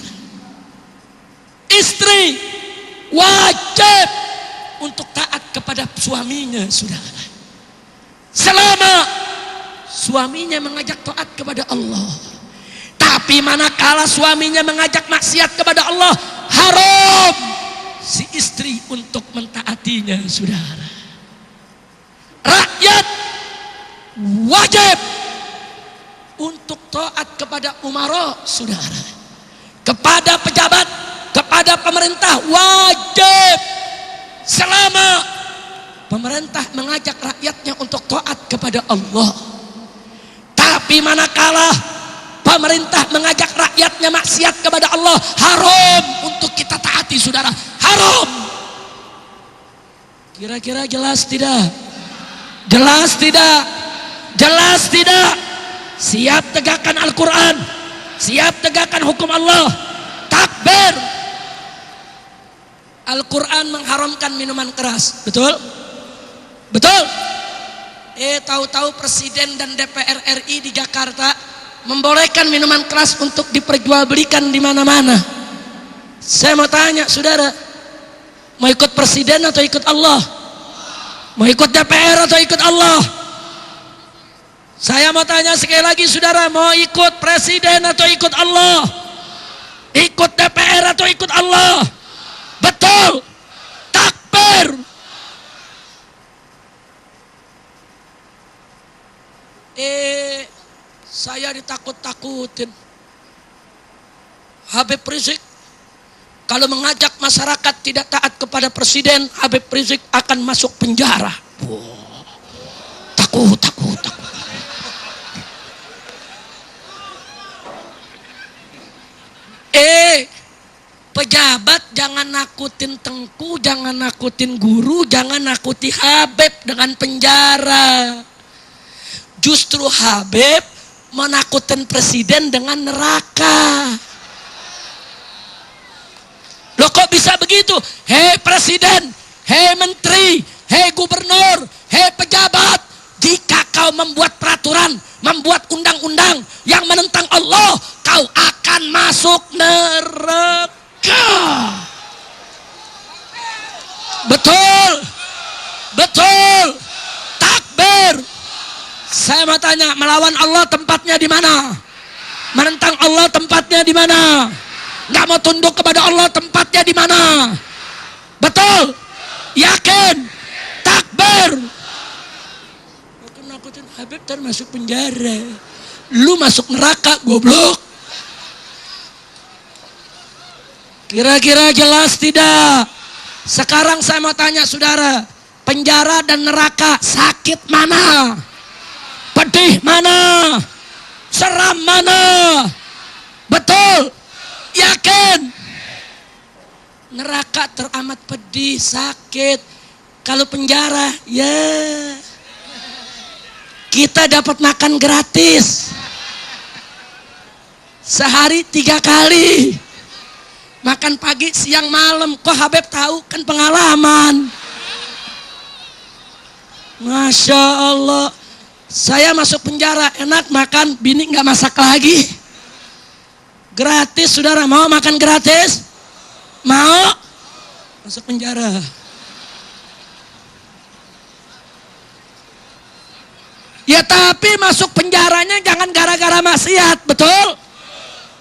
Istri wajib untuk taat kepada suaminya, saudara, selama suaminya mengajak taat kepada Allah. Tapi manakala suaminya mengajak maksiat kepada Allah, haram si istri untuk mentaatinya, saudara. Rakyat wajib untuk taat kepada umara, saudara. Kepada pejabat, kepada pemerintah wajib selama pemerintah mengajak rakyatnya untuk taat kepada Allah. Tapi manakala pemerintah mengajak rakyatnya maksiat kepada Allah, haram untuk kita taati, saudara. Haram. Kira-kira jelas tidak? Jelas tidak? Jelas tidak? Siap tegakkan Al-Quran, siap tegakkan hukum Allah. Takbir. Al-Quran mengharamkan minuman keras, betul? Betul? Tahu-tahu Presiden dan DPR RI di Jakarta membolehkan minuman keras untuk diperjualbelikan di mana-mana. Saya mau tanya, saudara, mau ikut Presiden atau ikut Allah? Mau ikut DPR atau ikut Allah? Saya mau tanya sekali lagi, saudara, mau ikut Presiden atau ikut Allah? Ikut DPR atau ikut Allah? Betul. Takbir. Saya ditakut-takutin. Habib Rizik kalau mengajak masyarakat tidak taat kepada presiden, Habib Rizik akan masuk penjara. Takut. Pejabat jangan nakutin Tengku, jangan nakutin guru, jangan nakuti Habib dengan penjara. Justru Habib menakutin presiden dengan neraka. Loh kok bisa begitu? Hei presiden, hei menteri, hei gubernur, hei pejabat, jika kau membuat peraturan, membuat undang-undang yang menentang Allah, kau akan masuk neraka. Betul. Betul. Takbir. Saya mau tanya, melawan Allah tempatnya di mana? Menentang Allah tempatnya di mana? Nggak mau tunduk kepada Allah tempatnya di mana? Betul? Yakin? Takbir. Aku nakutin Habib termasuk penjara. Lu masuk neraka, goblok. Kira-kira jelas tidak? Sekarang saya mau tanya saudara, penjara dan neraka sakit mana? Pedih mana? Seram mana? Betul? Yakin? Neraka teramat pedih, sakit. Kalau penjara, ya kita dapat makan gratis. Sehari 3 kali. Makan pagi, siang, malam. Kok Habib tahu? Kan pengalaman. Masya Allah. Saya masuk penjara, enak makan, bini nggak masak lagi. Gratis, saudara. Mau makan gratis? Mau? Masuk penjara. Ya tapi masuk penjaranya jangan gara-gara maksiat, betul?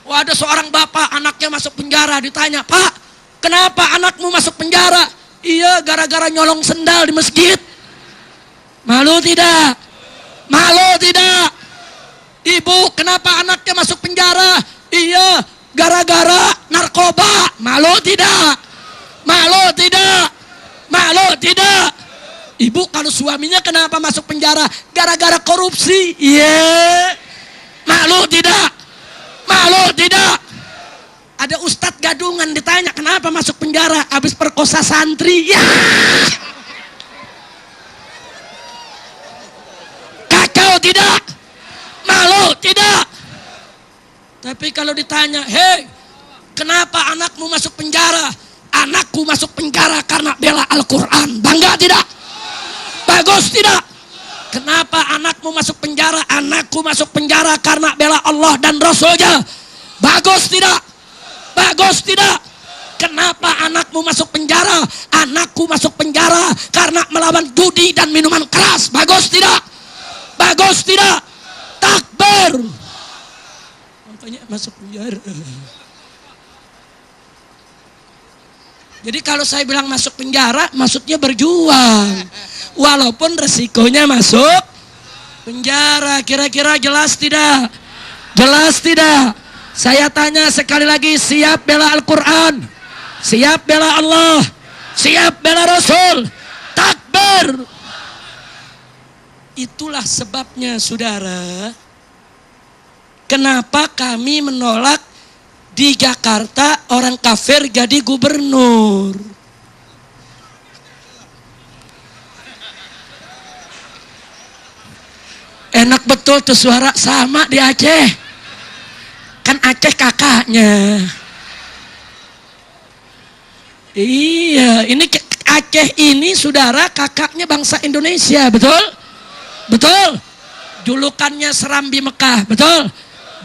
Wah, ada seorang bapak anaknya masuk penjara, ditanya, Pak, kenapa anakmu masuk penjara? Iya, gara-gara nyolong sendal di masjid. Malu tidak? Malu tidak? Ibu, kenapa anaknya masuk penjara? Iya, gara-gara narkoba. Malu tidak? Malu tidak? Malu tidak? Ibu, kalau suaminya kenapa masuk penjara? Gara-gara korupsi. Iya. Malu tidak? Malu tidak? Ada ustadz gadungan ditanya, kenapa masuk penjara? Habis perkosa santri. Ya. Kakau tidak? Malu tidak? Tapi kalau ditanya, hei, kenapa anakmu masuk penjara? Anakku masuk penjara karena bela Al-Quran. Bangga tidak? Bagus tidak? Kenapa anakmu masuk penjara? Anakku masuk penjara karena bela Allah dan Rasulnya. Bagus tidak? Bagus tidak? Kenapa anakmu masuk penjara? Anakku masuk penjara karena melawan judi dan minuman keras. Bagus tidak? Bagus tidak? Takbir. Makanya masuk penjara. Jadi kalau saya bilang masuk penjara, maksudnya berjuang. Walaupun resikonya masuk penjara. Kira-kira jelas tidak? Jelas tidak? Saya tanya sekali lagi, siap bela Al-Quran? Siap bela Allah? Siap bela Rasul? Takbir. Itulah sebabnya saudara, kenapa kami menolak di Jakarta orang kafir jadi gubernur. Enak betul tuh suara sama di Aceh. Kan Aceh kakaknya. Iya, ini Aceh ini saudara kakaknya bangsa Indonesia, betul? Betul. Julukannya Serambi Mekah, betul?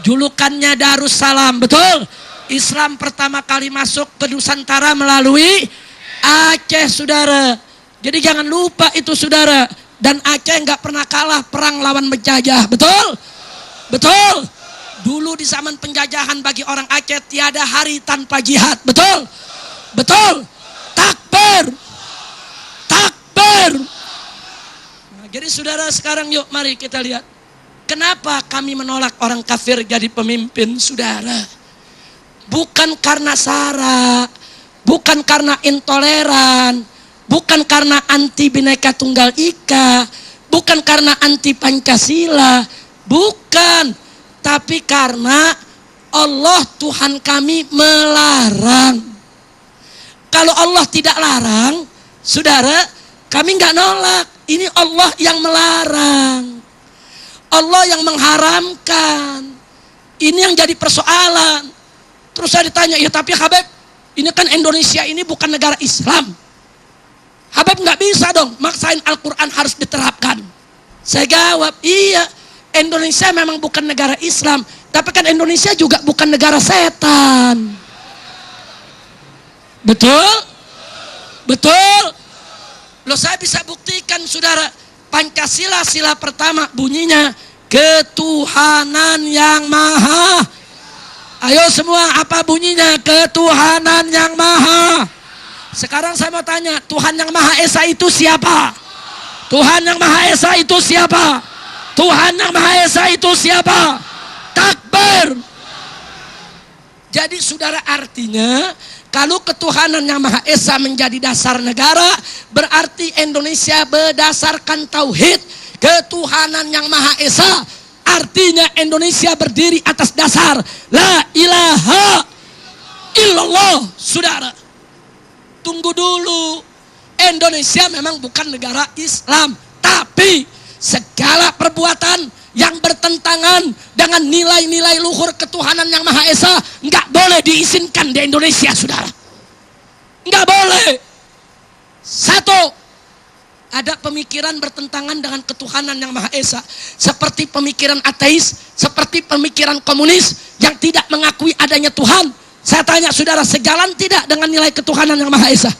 Julukannya Darussalam, betul? Islam pertama kali masuk ke Nusantara melalui Aceh, saudara. Jadi jangan lupa itu, saudara. Dan Aceh nggak pernah kalah perang lawan penjajah, betul? Betul. Dulu di zaman penjajahan bagi orang Aceh tiada hari tanpa jihad, betul? Betul. Takbir. Takbir. Nah, jadi saudara sekarang yuk mari kita lihat. Kenapa kami menolak orang kafir jadi pemimpin, saudara? Bukan karena sara, bukan karena intoleran, bukan karena anti Bhinneka Tunggal Ika, bukan karena anti Pancasila, bukan. Tapi karena Allah Tuhan kami melarang. Kalau Allah tidak larang, saudara, kami nggak nolak. Ini Allah yang melarang. Allah yang mengharamkan. Ini yang jadi persoalan. Terus saya ditanya, ya tapi Habib, ini kan Indonesia ini bukan negara Islam. Habib nggak bisa dong maksain Al-Quran harus diterapkan. Saya jawab, iya, Indonesia memang bukan negara Islam, tapi kan Indonesia juga bukan negara setan. Betul? Betul? Loh, saya bisa buktikan, saudara. Pancasila sila pertama bunyinya ketuhanan yang maha. Ayo semua, apa bunyinya? Ketuhanan yang maha. Sekarang saya mau tanya, Tuhan yang Maha Esa itu siapa? Tuhan yang Maha Esa itu siapa? Tuhan yang Maha Esa itu siapa? Takbir. Jadi saudara, artinya kalau ketuhanan yang Maha Esa menjadi dasar negara, berarti Indonesia berdasarkan tauhid ketuhanan yang Maha Esa. Artinya Indonesia berdiri atas dasar la ilaha illallah. Saudara, tunggu dulu. Indonesia memang bukan negara Islam, tapi segala perbuatan yang bertentangan dengan nilai-nilai luhur ketuhanan yang Maha Esa nggak boleh diizinkan di Indonesia, saudara. Nggak boleh. Satu, ada pemikiran bertentangan dengan ketuhanan yang Maha Esa, seperti pemikiran ateis, seperti pemikiran komunis yang tidak mengakui adanya Tuhan. Saya tanya saudara, sejalan tidak dengan nilai ketuhanan yang Maha Esa?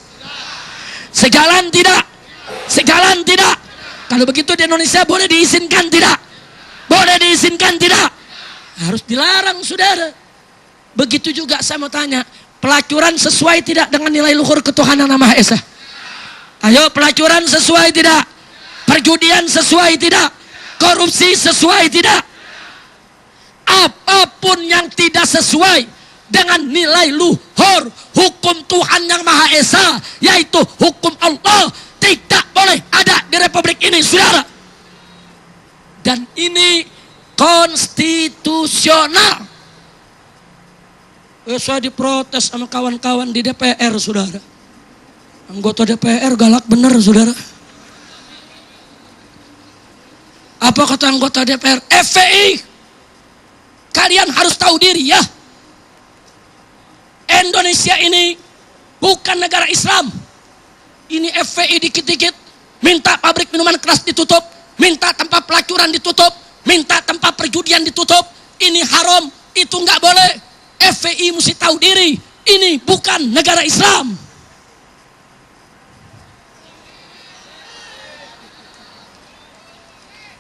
Sejalan tidak? Sejalan tidak? Kalau begitu di Indonesia boleh diizinkan tidak? Boleh diizinkan tidak? Harus dilarang, saudara. Begitu juga saya mau tanya, pelacuran sesuai tidak dengan nilai luhur ketuhanan yang Maha Esa? Ayo, pelacuran sesuai tidak? Perjudian sesuai tidak? Korupsi sesuai tidak? Apapun yang tidak sesuai dengan nilai luhur hukum Tuhan yang Maha Esa, yaitu hukum Allah, tidak boleh ada di Republik ini, saudara. Dan ini konstitusional. Saya diprotes sama kawan-kawan di DPR, saudara. Anggota DPR galak bener, saudara. Apa kata anggota DPR? FPI, kalian harus tahu diri ya. Indonesia ini bukan negara Islam. Ini FPI dikit-dikit minta pabrik minuman keras ditutup, minta tempat pelacuran ditutup, minta tempat perjudian ditutup. Ini haram, itu nggak boleh. FPI mesti tahu diri. Ini bukan negara Islam.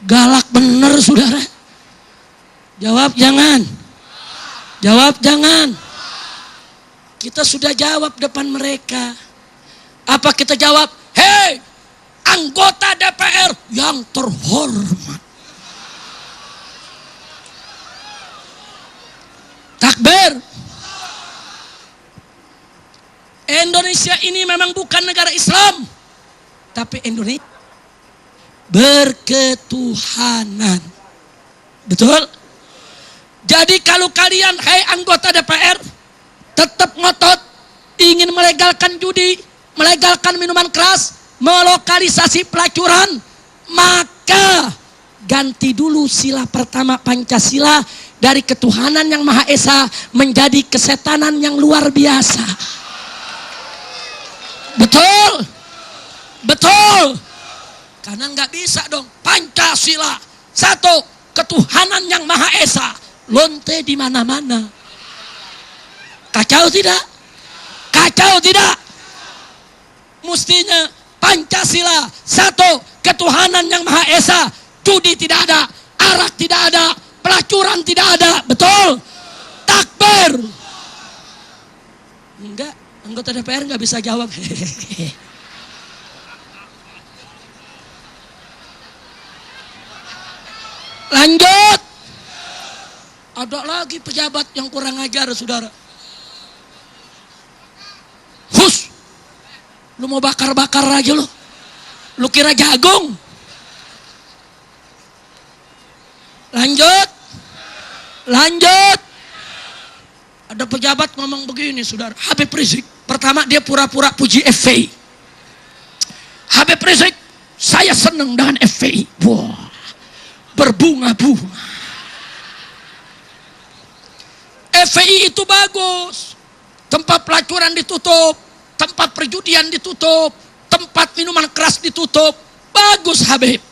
Galak bener, saudara. Jawab jangan. Jawab jangan. Kita sudah jawab depan mereka. Apa kita jawab? Hei, anggota DPR yang terhormat. Takbir. Indonesia ini memang bukan negara Islam, tapi Indonesia berketuhanan. Betul? Jadi kalau kalian, hei anggota DPR, tetap ngotot ingin melegalkan judi, melegalkan minuman keras, melokalisasi pelacuran, maka ganti dulu sila pertama Pancasila dari ketuhanan yang Maha Esa menjadi kesetanan yang luar biasa. Betul? Betul? Karena nggak bisa dong Pancasila satu ketuhanan yang Maha Esa lonte di mana-mana. Kacau tidak? Kacau tidak? Mestinya Pancasila satu ketuhanan yang Maha Esa, judi tidak ada, arak tidak ada, pelacuran tidak ada. Betul? Takbir. Enggak, anggota DPR nggak bisa jawab. Lanjut. Ada lagi pejabat yang kurang ajar, saudara. Hus, lu mau bakar-bakar aja lu. Lu kira jagung? Lanjut. Lanjut. Ada pejabat ngomong begini, saudara. Habib Rizik. Pertama dia pura-pura puji FPI. Habib Rizik, saya senang dengan FPI. Wah, berbunga-bunga. FPI itu bagus. Tempat pelacuran ditutup, tempat perjudian ditutup, tempat minuman keras ditutup. Bagus Habib.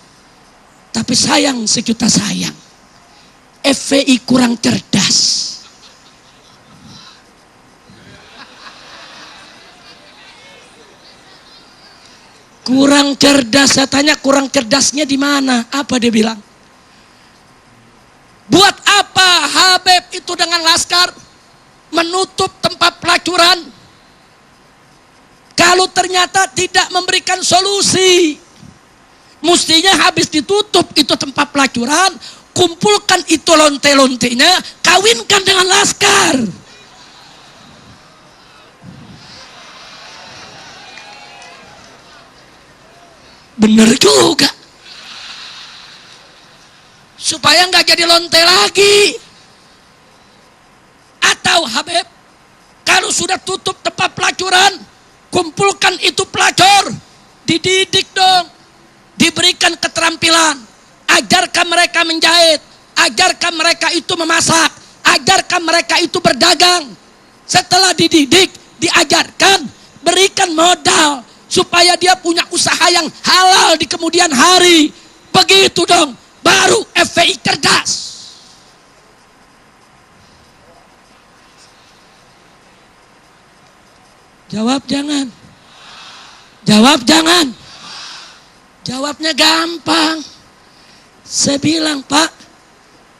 Tapi sayang sejuta sayang, FPI kurang cerdas. Kurang cerdas, saya tanya kurang cerdasnya di mana? Apa dia bilang? Buat apa Habib itu dengan laskar menutup tempat pelacuran kalau ternyata tidak memberikan solusi? Mestinya habis ditutup itu tempat pelacuran, kumpulkan itu lonte-lontenya, kawinkan dengan laskar. Bener juga. Supaya nggak jadi lonte lagi. Atau Habib, kalau sudah tutup tempat pelacuran, kumpulkan itu pelacur, dididik dong, diberikan keterampilan, ajarkan mereka menjahit, ajarkan mereka itu memasak, ajarkan mereka itu berdagang. Setelah dididik, diajarkan, berikan modal supaya dia punya usaha yang halal di kemudian hari. Begitu dong, baru FPI cerdas. Jawab jangan. Jawab jangan. Jawabnya gampang. Saya bilang, Pak,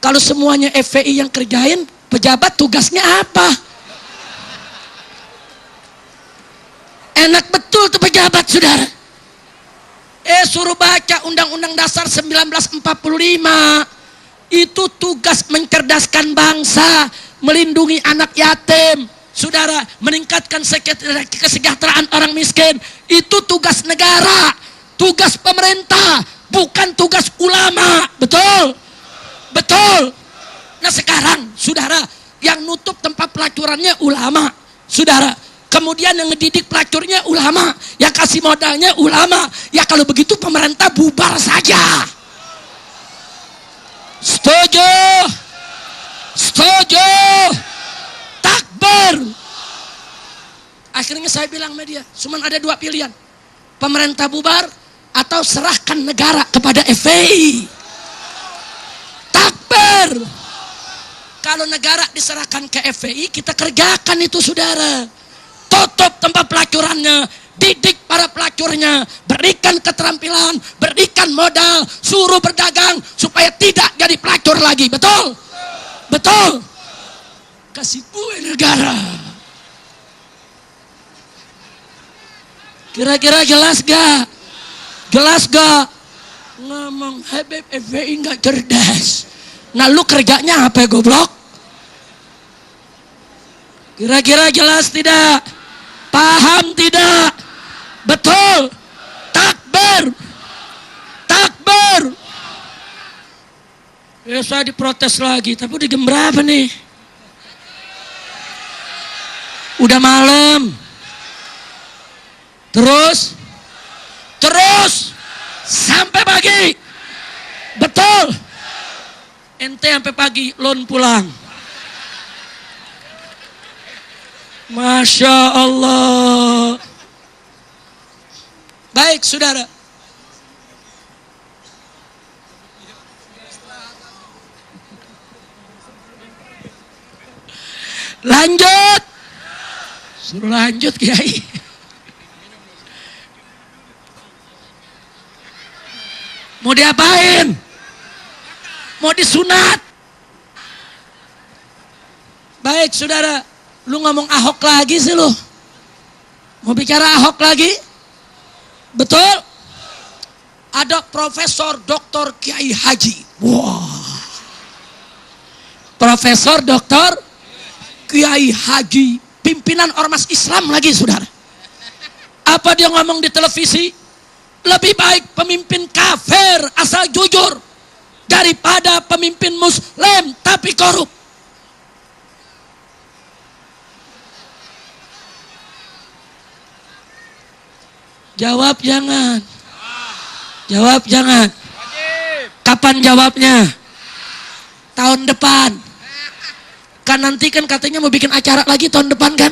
kalau semuanya FPI yang kerjain, pejabat tugasnya apa? Enak betul tuh pejabat, saudara. Suruh baca Undang-Undang Dasar 1945. Itu tugas mencerdaskan bangsa, melindungi anak yatim, saudara, meningkatkan kesejahteraan orang miskin. Itu tugas negara, tugas pemerintah, bukan tugas ulama. Betul? Betul. Nah sekarang, saudara, yang nutup tempat pelacurannya ulama, saudara. Kemudian yang ngedidik pelacurnya ulama, yang kasih modalnya ulama. Ya kalau begitu pemerintah bubar saja. Setuju? Setuju? Takbir. Akhirnya saya bilang media, cuma ada dua pilihan. Pemerintah bubar atau serahkan negara kepada FPI. Takbir. Kalau negara diserahkan ke FPI, kita kerjakan itu, saudara. Tutup tempat pelacurannya, didik para pelacurnya, berikan keterampilan, berikan modal, suruh berdagang supaya tidak jadi pelacur lagi. Betul? Betul? Kasih kue negara. Kira-kira jelas gak? Jelas gak? Ngomong Habib FPI gak cerdas. Nah lu kerjanya apa goblok? Kira-kira jelas tidak? Paham tidak? Betul? Takbir. Takbir. Ya saya diprotes lagi, tapi udah jam berapa nih? Udah malam. Terus sampai pagi. Betul? Ente sampai pagi, lon pulang. Masya Allah. Baik saudara. Lanjut. Suruh lanjut Kiai. Mau diapain? Mau disunat? Baik saudara. Lu ngomong Ahok lagi sih lu. Mau bicara Ahok lagi? Betul? Ada Profesor Doktor Kiai Haji. Wah. Profesor Doktor Kiai Haji, pimpinan ormas Islam lagi saudara. Apa dia ngomong di televisi? Lebih baik pemimpin kafir asal jujur daripada pemimpin muslim tapi korup. Jawab jangan. Jawab jangan. Kapan jawabnya? Tahun depan. Kan nanti kan katanya mau bikin acara lagi tahun depan kan?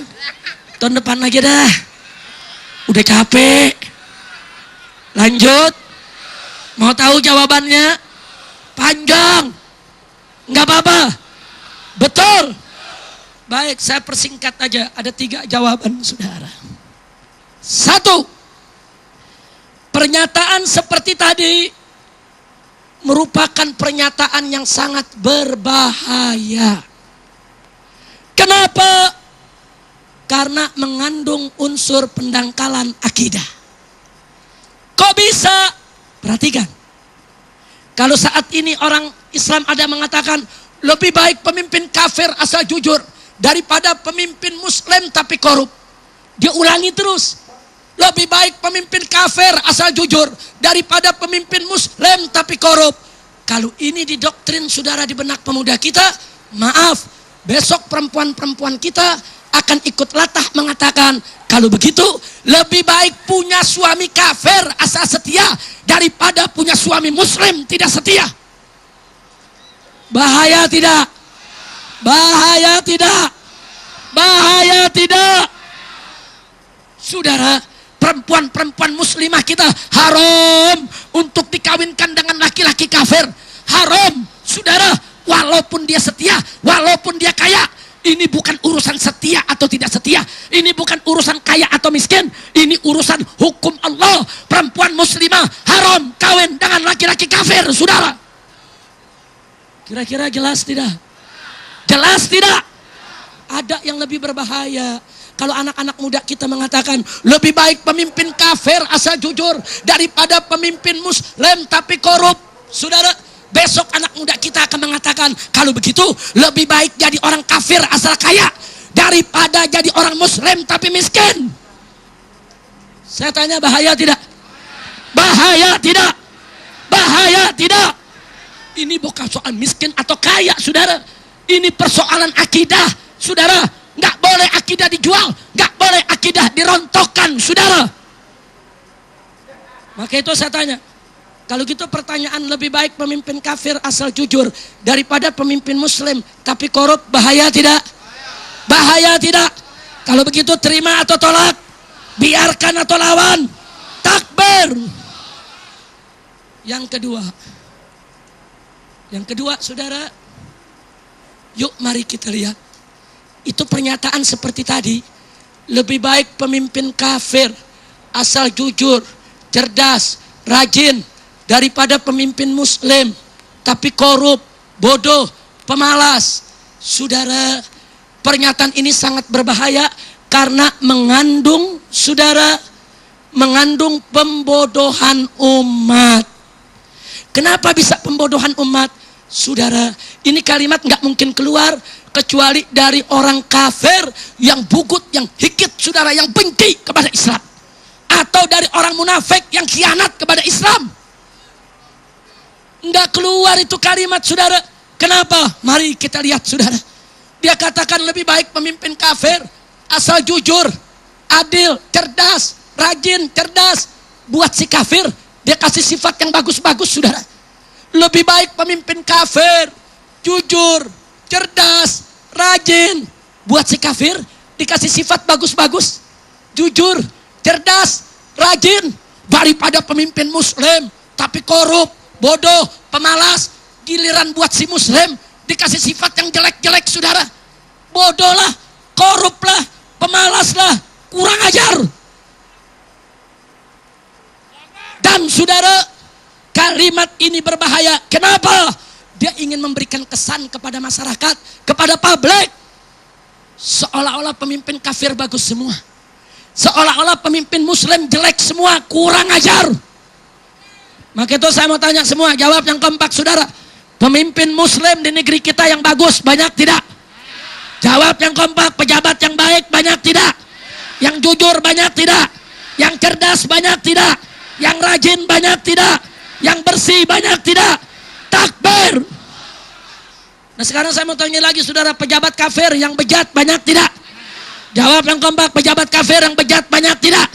Tahun depan lagi dah. Udah capek. Lanjut. Mau tahu jawabannya? Panjang. Nggak apa-apa. Betul. Baik, saya persingkat aja. Ada 3 jawaban saudara. 1. Pernyataan seperti tadi merupakan pernyataan yang sangat berbahaya. Kenapa? Karena mengandung unsur pendangkalan akidah. Kok bisa? Perhatikan. Kalau saat ini orang Islam ada mengatakan lebih baik pemimpin kafir asal jujur daripada pemimpin muslim tapi korup. Dia ulangi terus. Lebih baik pemimpin kafir asal jujur daripada pemimpin muslim tapi korup. Kalau ini didoktrin saudara di benak pemuda kita, maaf, besok perempuan-perempuan kita akan ikut latah mengatakan, kalau begitu lebih baik punya suami kafir asal setia daripada punya suami muslim tidak setia. Bahaya tidak? Bahaya tidak? Bahaya tidak? Saudara, perempuan-perempuan muslimah kita haram untuk dikawinkan dengan laki-laki kafir. Haram, saudara, walaupun dia setia, walaupun dia kaya. Ini bukan urusan setia atau tidak setia. Ini bukan urusan kaya atau miskin. Ini urusan hukum Allah. Perempuan muslimah haram kawin dengan laki-laki kafir, saudara. Kira-kira jelas tidak? Jelas tidak? Ada yang lebih berbahaya. Kalau anak-anak muda kita mengatakan lebih baik pemimpin kafir asal jujur daripada pemimpin muslim tapi korup. Saudara, besok anak muda kita akan mengatakan kalau begitu lebih baik jadi orang kafir asal kaya daripada jadi orang muslim tapi miskin. Saya tanya, bahaya tidak? Bahaya tidak? Bahaya tidak? Ini bukan soal miskin atau kaya, saudara. Ini persoalan akidah, saudara. Nggak boleh akidah dijual, nggak boleh akidah dirontokkan, saudara. Maka itu saya tanya, kalau gitu pertanyaan lebih baik pemimpin kafir asal jujur daripada pemimpin muslim tapi korup, bahaya tidak? Bahaya tidak? Kalau begitu terima atau tolak? Biarkan atau lawan? Takbir. Yang kedua saudara, yuk mari kita lihat. Itu pernyataan seperti tadi, lebih baik pemimpin kafir asal jujur, cerdas, rajin daripada pemimpin muslim tapi korup, bodoh, pemalas. Saudara, pernyataan ini sangat berbahaya karena mengandung, saudara, mengandung pembodohan umat. Kenapa bisa pembodohan umat? Saudara, ini kalimat nggak mungkin keluar kecuali dari orang kafir yang bugut, yang hikit, saudara, yang benci kepada Islam, atau dari orang munafik yang khianat kepada Islam. Nggak keluar itu kalimat, saudara. Kenapa? Mari kita lihat, saudara. Dia katakan lebih baik pemimpin kafir asal jujur, adil, cerdas, rajin, cerdas. Buat si kafir dia kasih sifat yang bagus-bagus, saudara. Lebih baik pemimpin kafir jujur, cerdas, rajin. Buat si kafir dikasih sifat bagus-bagus, jujur, cerdas, rajin, daripada pemimpin muslim tapi korup, bodoh, pemalas. Giliran buat si muslim dikasih sifat yang jelek-jelek, saudara. Bodoh lah, korup lah, pemalas lah, kurang ajar. Dan saudara, kalimat ini berbahaya. Kenapa? Dia ingin memberikan kesan kepada masyarakat, kepada publik, seolah-olah pemimpin kafir bagus semua, seolah-olah pemimpin muslim jelek semua, kurang ajar. Maka itu saya mau tanya semua, jawab yang kompak, saudara. Pemimpin muslim di negeri kita yang bagus banyak tidak? Jawab yang kompak. Pejabat yang baik banyak tidak? Yang jujur banyak tidak? Yang cerdas banyak tidak? Yang rajin banyak tidak? Yang bersih banyak tidak? Takbir. Nah sekarang saya mau tanya lagi, saudara, pejabat kafir yang bejat banyak tidak? Jawab yang kompak. Pejabat kafir yang bejat banyak tidak?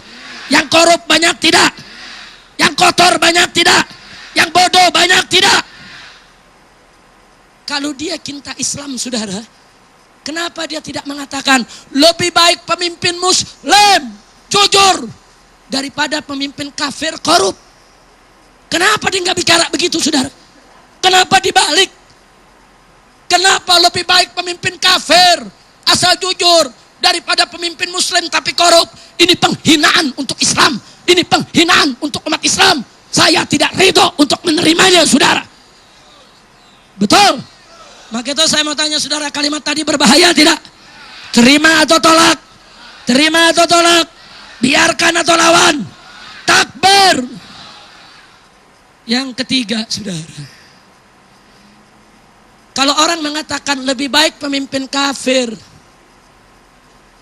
Yang korup banyak tidak? Yang kotor banyak tidak? Yang bodoh banyak tidak? Kalau dia cinta Islam, saudara, kenapa dia tidak mengatakan lebih baik pemimpin muslim jujur daripada pemimpin kafir korup? Kenapa dia nggak bicara begitu, saudara? Kenapa dibalik? Kenapa lebih baik pemimpin kafir asal jujur daripada pemimpin muslim tapi korup? Ini penghinaan untuk Islam. Ini penghinaan untuk umat Islam. Saya tidak ridho untuk menerimanya, saudara. Betul? Maka itu saya mau tanya, saudara, kalimat tadi berbahaya tidak? Terima atau tolak? Terima atau tolak? Biarkan atau lawan? Takbir. Yang ketiga, saudara, kalau orang mengatakan lebih baik pemimpin kafir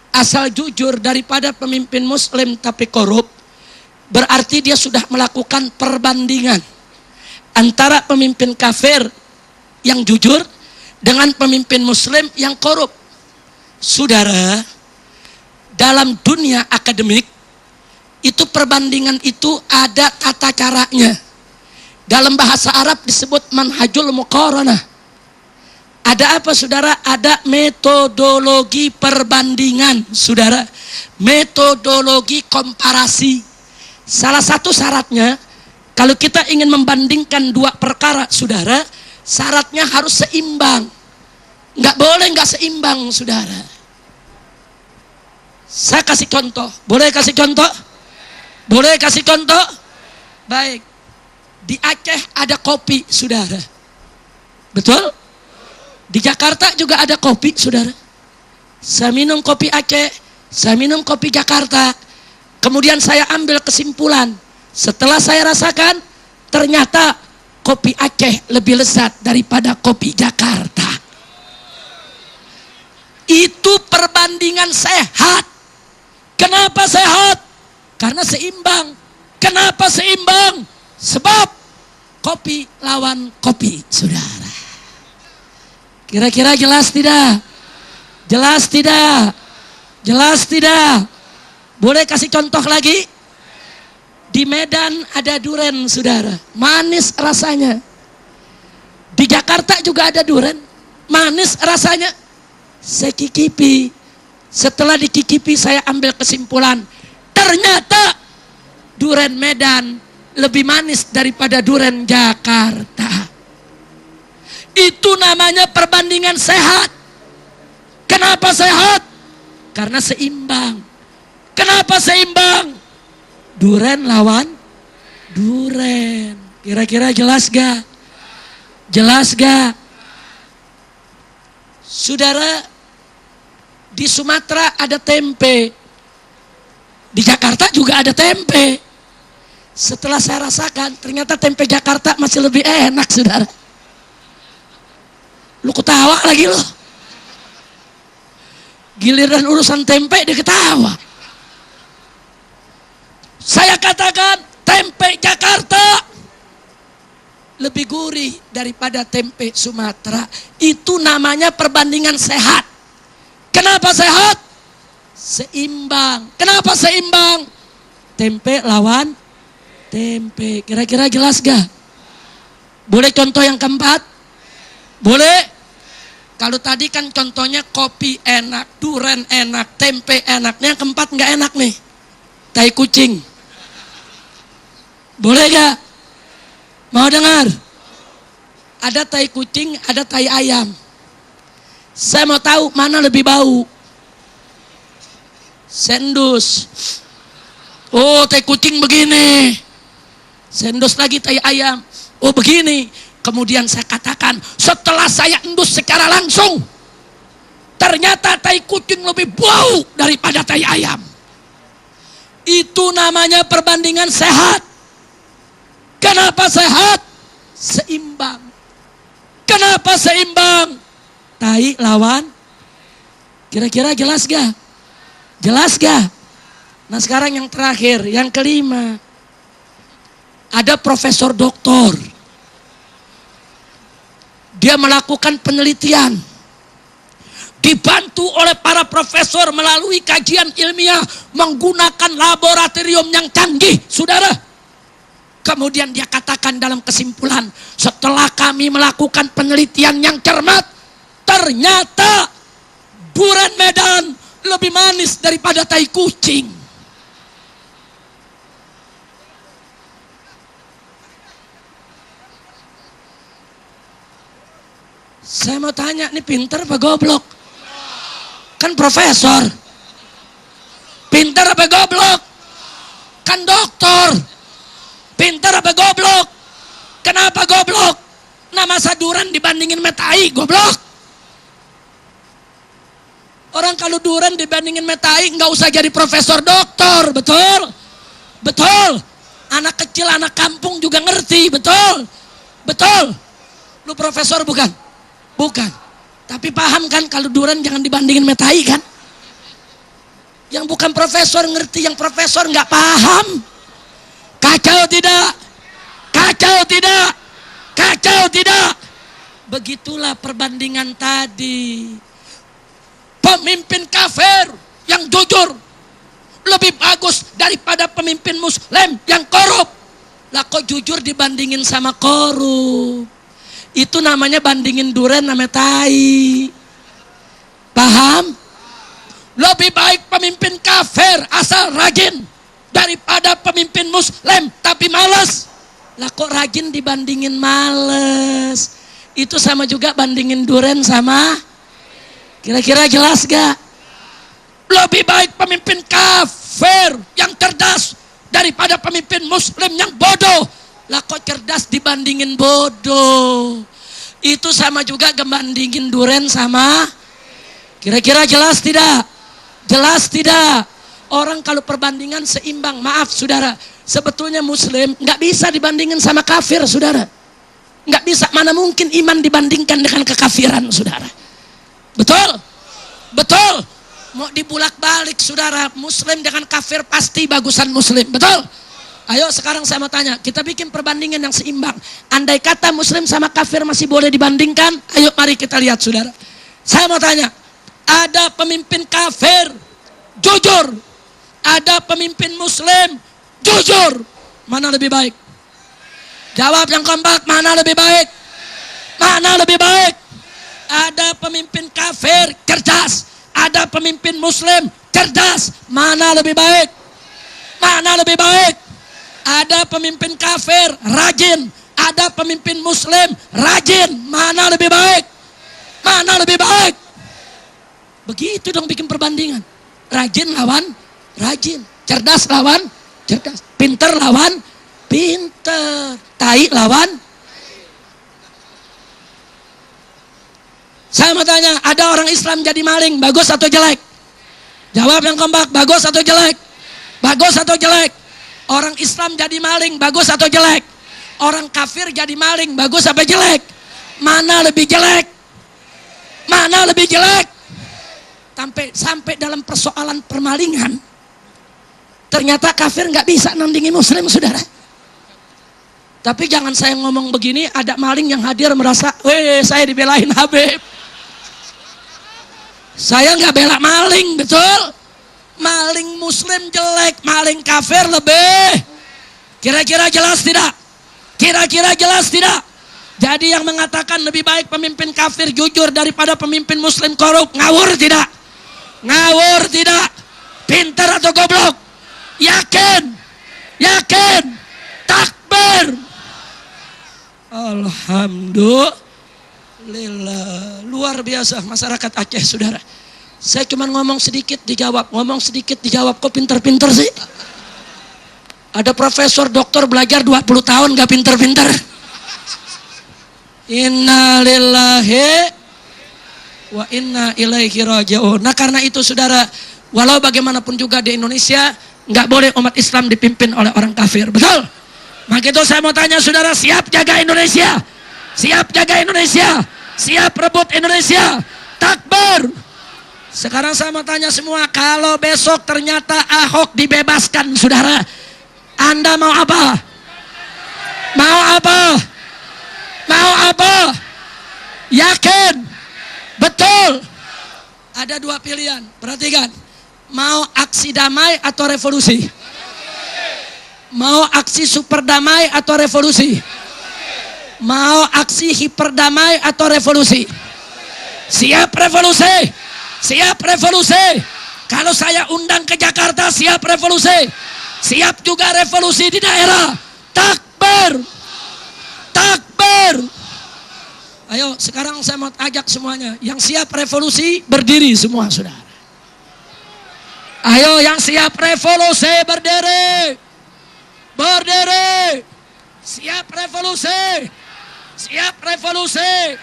asal jujur daripada pemimpin muslim tapi korup, berarti dia sudah melakukan perbandingan antara pemimpin kafir yang jujur dengan pemimpin muslim yang korup. Saudara, dalam dunia akademik itu perbandingan itu ada tata caranya. Dalam bahasa Arab disebut manhajul muqaranah. Ada apa, saudara? Ada metodologi perbandingan, saudara. Metodologi komparasi. Salah satu syaratnya, kalau kita ingin membandingkan dua perkara, saudara, syaratnya harus seimbang. Nggak boleh nggak seimbang, saudara. Saya kasih contoh. Boleh kasih contoh? Boleh kasih contoh? Baik. Di Aceh ada kopi, saudara. Betul? Di Jakarta juga ada kopi, saudara. Saya minum kopi Aceh, saya minum kopi Jakarta. Kemudian saya ambil kesimpulan. Setelah saya rasakan, ternyata kopi Aceh lebih lezat daripada kopi Jakarta. Itu perbandingan sehat. Kenapa sehat? Karena seimbang. Kenapa seimbang? Sebab kopi lawan kopi, saudara. Kira-kira jelas tidak? Jelas tidak? Jelas tidak? Boleh kasih contoh lagi? Di Medan ada duren, saudara. Manis rasanya. Di Jakarta juga ada duren. Manis rasanya. Saya cicipi. Setelah dicicipi saya ambil kesimpulan. Ternyata duren Medan lebih manis daripada duren Jakarta. Itu namanya perbandingan sehat. Kenapa sehat? Karena seimbang. Kenapa seimbang? Duren lawan duren. Kira-kira jelas gak? Jelas gak? Saudara, di Sumatera ada tempe. Di Jakarta juga ada tempe. Setelah saya rasakan, ternyata tempe Jakarta masih lebih enak, saudara. Lu ketawa lagi lo. Giliran urusan tempe dia ketawa. Saya katakan tempe Jakarta lebih gurih daripada tempe Sumatera. Itu namanya perbandingan sehat. Kenapa sehat? Seimbang. Kenapa seimbang? Tempe lawan tempe. Kira-kira jelas gak? Boleh contoh yang keempat? Boleh? Kalau tadi kan contohnya kopi enak, durian enak, tempe enak. Yang keempat nggak enak nih, tai kucing. Boleh gak? Mau dengar? Ada tai kucing, ada tai ayam. Saya mau tahu mana lebih bau. Sendus. Oh, tai kucing begini. Sendus lagi tai ayam. Oh begini. Kemudian saya katakan, setelah saya endus secara langsung, ternyata tai kucing lebih bau daripada tai ayam. Itu namanya perbandingan sehat. Kenapa sehat? Seimbang. Kenapa seimbang? Tai lawan. Kira-kira jelas gak? Jelas gak? Nah sekarang yang terakhir, yang kelima. Ada profesor doktor. Dia melakukan penelitian. Dibantu oleh para profesor melalui kajian ilmiah menggunakan laboratorium yang canggih, saudara. Kemudian dia katakan dalam kesimpulan, setelah kami melakukan penelitian yang cermat, ternyata durian Medan lebih manis daripada tai kucing. Saya mau tanya, nih pinter apa goblok? Kan profesor. Pinter apa goblok? Kan doktor. Pinter apa goblok? Kenapa goblok? Nah masa durian dibandingin metai, goblok? Orang kalau durian dibandingin metai nggak usah jadi profesor doktor, betul? Betul. Anak kecil, anak kampung juga ngerti, betul? Betul. Lu profesor bukan? Bukan. Tapi paham kan kalau durian jangan dibandingin metai kan? Yang bukan profesor ngerti, yang profesor nggak paham. Kacau tidak? Kacau tidak? Kacau tidak? Begitulah perbandingan tadi. Pemimpin kafir yang jujur lebih bagus daripada pemimpin muslim yang korup. Lah kok jujur dibandingin sama korup? Itu namanya bandingin durian sama tai. Paham? Lebih baik pemimpin kafir asal rajin daripada pemimpin muslim tapi malas. Lah kok rajin dibandingin malas? Itu sama juga bandingin durian sama. Kira-kira jelas gak? Lebih baik pemimpin kafir yang cerdas daripada pemimpin muslim yang bodoh. Lah kok cerdas dibandingin bodoh? Itu sama juga ngebandingin durian sama. Kira-kira jelas tidak? Jelas tidak? Orang kalau perbandingan seimbang, maaf saudara, sebetulnya muslim nggak bisa dibandingin sama kafir, saudara. Nggak bisa, mana mungkin iman dibandingkan dengan kekafiran, saudara. Betul? Betul? Mau dibulak-balik, saudara, muslim dengan kafir pasti bagusan muslim, betul? Ayo sekarang saya mau tanya, kita bikin perbandingan yang seimbang. Andai kata muslim sama kafir masih boleh dibandingkan, ayo mari kita lihat saudara. Saya mau tanya, ada pemimpin kafir jujur, ada pemimpin muslim jujur, mana lebih baik? Jawab yang kompak, mana lebih baik? Mana lebih baik? Ada pemimpin kafir cerdas, ada pemimpin muslim cerdas, mana lebih baik? Mana lebih baik? Ada pemimpin kafir rajin, ada pemimpin muslim rajin, mana lebih baik? Mana lebih baik? Begitu dong bikin perbandingan. Rajin lawan rajin, cerdas lawan cerdas, pinter lawan pinter, tai lawan. Saya mau tanya, ada orang Islam jadi maling, bagus atau jelek? Jawab yang kompak, bagus atau jelek? Bagus atau jelek? Orang Islam jadi maling, bagus atau jelek? Orang kafir jadi maling, bagus apa jelek? Mana lebih jelek? Mana lebih jelek? Sampai dalam persoalan permalingan, ternyata kafir nggak bisa nandingi muslim, saudara. Tapi jangan saya ngomong begini, ada maling yang hadir merasa, weh saya dibelain Habib. Saya nggak bela maling, betul? Maling muslim jelek, maling kafir lebih. Kira-kira jelas tidak? Kira-kira jelas tidak? Jadi yang mengatakan lebih baik pemimpin kafir jujur daripada pemimpin muslim korup, ngawur tidak? Ngawur tidak? Pintar atau goblok? Yakin? Yakin? Takbir! Alhamdulillah. Luar biasa masyarakat Aceh, saudara. Saya cuma ngomong sedikit dijawab, ngomong sedikit dijawab. Kok pinter-pinter sih? Ada profesor doktor belajar 20 tahun gak pinter-pinter. Inna lillahi wa inna ilaihi raji'un. Nah karena itu saudara, walau bagaimanapun juga di Indonesia nggak boleh umat Islam dipimpin oleh orang kafir, betul? Maka itu saya mau tanya saudara, siap jaga Indonesia? Siap jaga Indonesia? Siap rebut Indonesia? Takbir! Sekarang saya mau tanya semua, kalau besok ternyata Ahok dibebaskan saudara, Anda mau apa? Mau apa? Mau apa? Yakin? Betul? Ada dua pilihan, perhatikan. Mau aksi damai atau revolusi? Mau aksi super damai atau revolusi? Mau aksi hiper damai atau revolusi? Siap revolusi? Siap revolusi? Kalau saya undang ke Jakarta, siap revolusi? Siap juga revolusi di daerah? Takbir! Takbir! Ayo sekarang saya mau ajak semuanya, yang siap revolusi berdiri semua saudara. Ayo yang siap revolusi berdiri. Berdiri. Siap revolusi. Siap revolusi.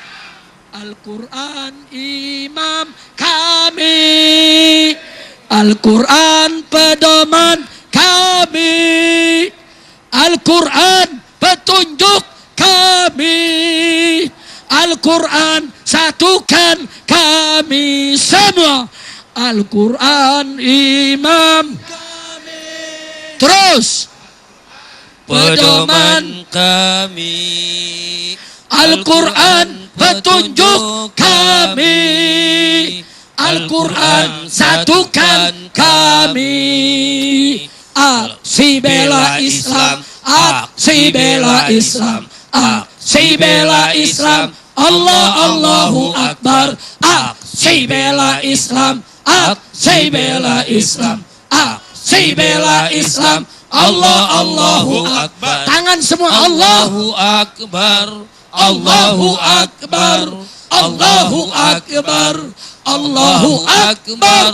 Al-Quran imam kami. Al-Quran pedoman kami. Al-Quran petunjuk kami. Al-Quran satukan kami semua. Al-Quran imam kami. Terus pedoman kami. Al-Quran petunjuk kami. Al-Quran satukan kami. Aksi bela Islam, aksi bela Islam, aksi bela Islam. Allah Allahu Akbar. Aksi bela Islam, aksi bela Islam, aksi bela Islam. Allah Allahu Akbar. Tangan semua. Allahu Akbar. Allahu Akbar. Allahu Akbar. Allahu Akbar.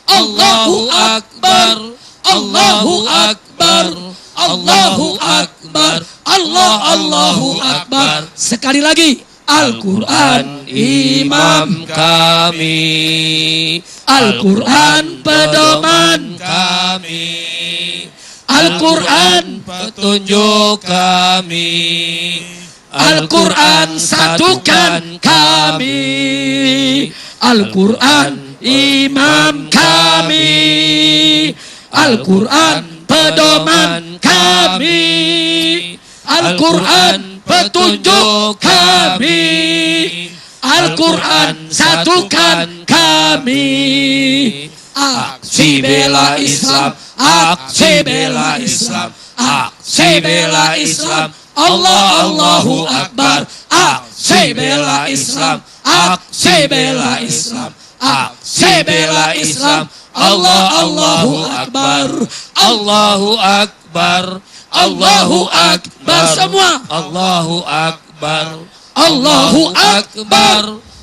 Allahu Akbar. Allahu Akbar. Allahu Akbar. Allahu Akbar. Sekali lagi. Al-Quran imam kami. Al-Quran pedoman kami. Al-Quran petunjuk kami. Al-Quran satukan kami. Al-Quran imam kami. Al-Quran pedoman kami. Al-Quran petunjuk kami. Al-Quran satukan kami. Aksi bela Islam, aksi bela Islam, aksi bela Islam. Allah Allahu Akbar. Aksi bela Islam, aksi bela Islam, aksi bela Islam. Allah Allahu Akbar. Allahu Akbar. Allahu Akbar. Semua. Allahu Akbar. Allahu Akbar.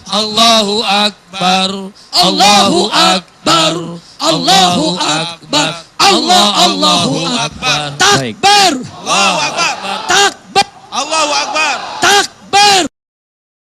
Allahu Akbar. Allahu Akbar. Allahu Akbar. Allahu Akbar. Takbir. Allahu Akbar.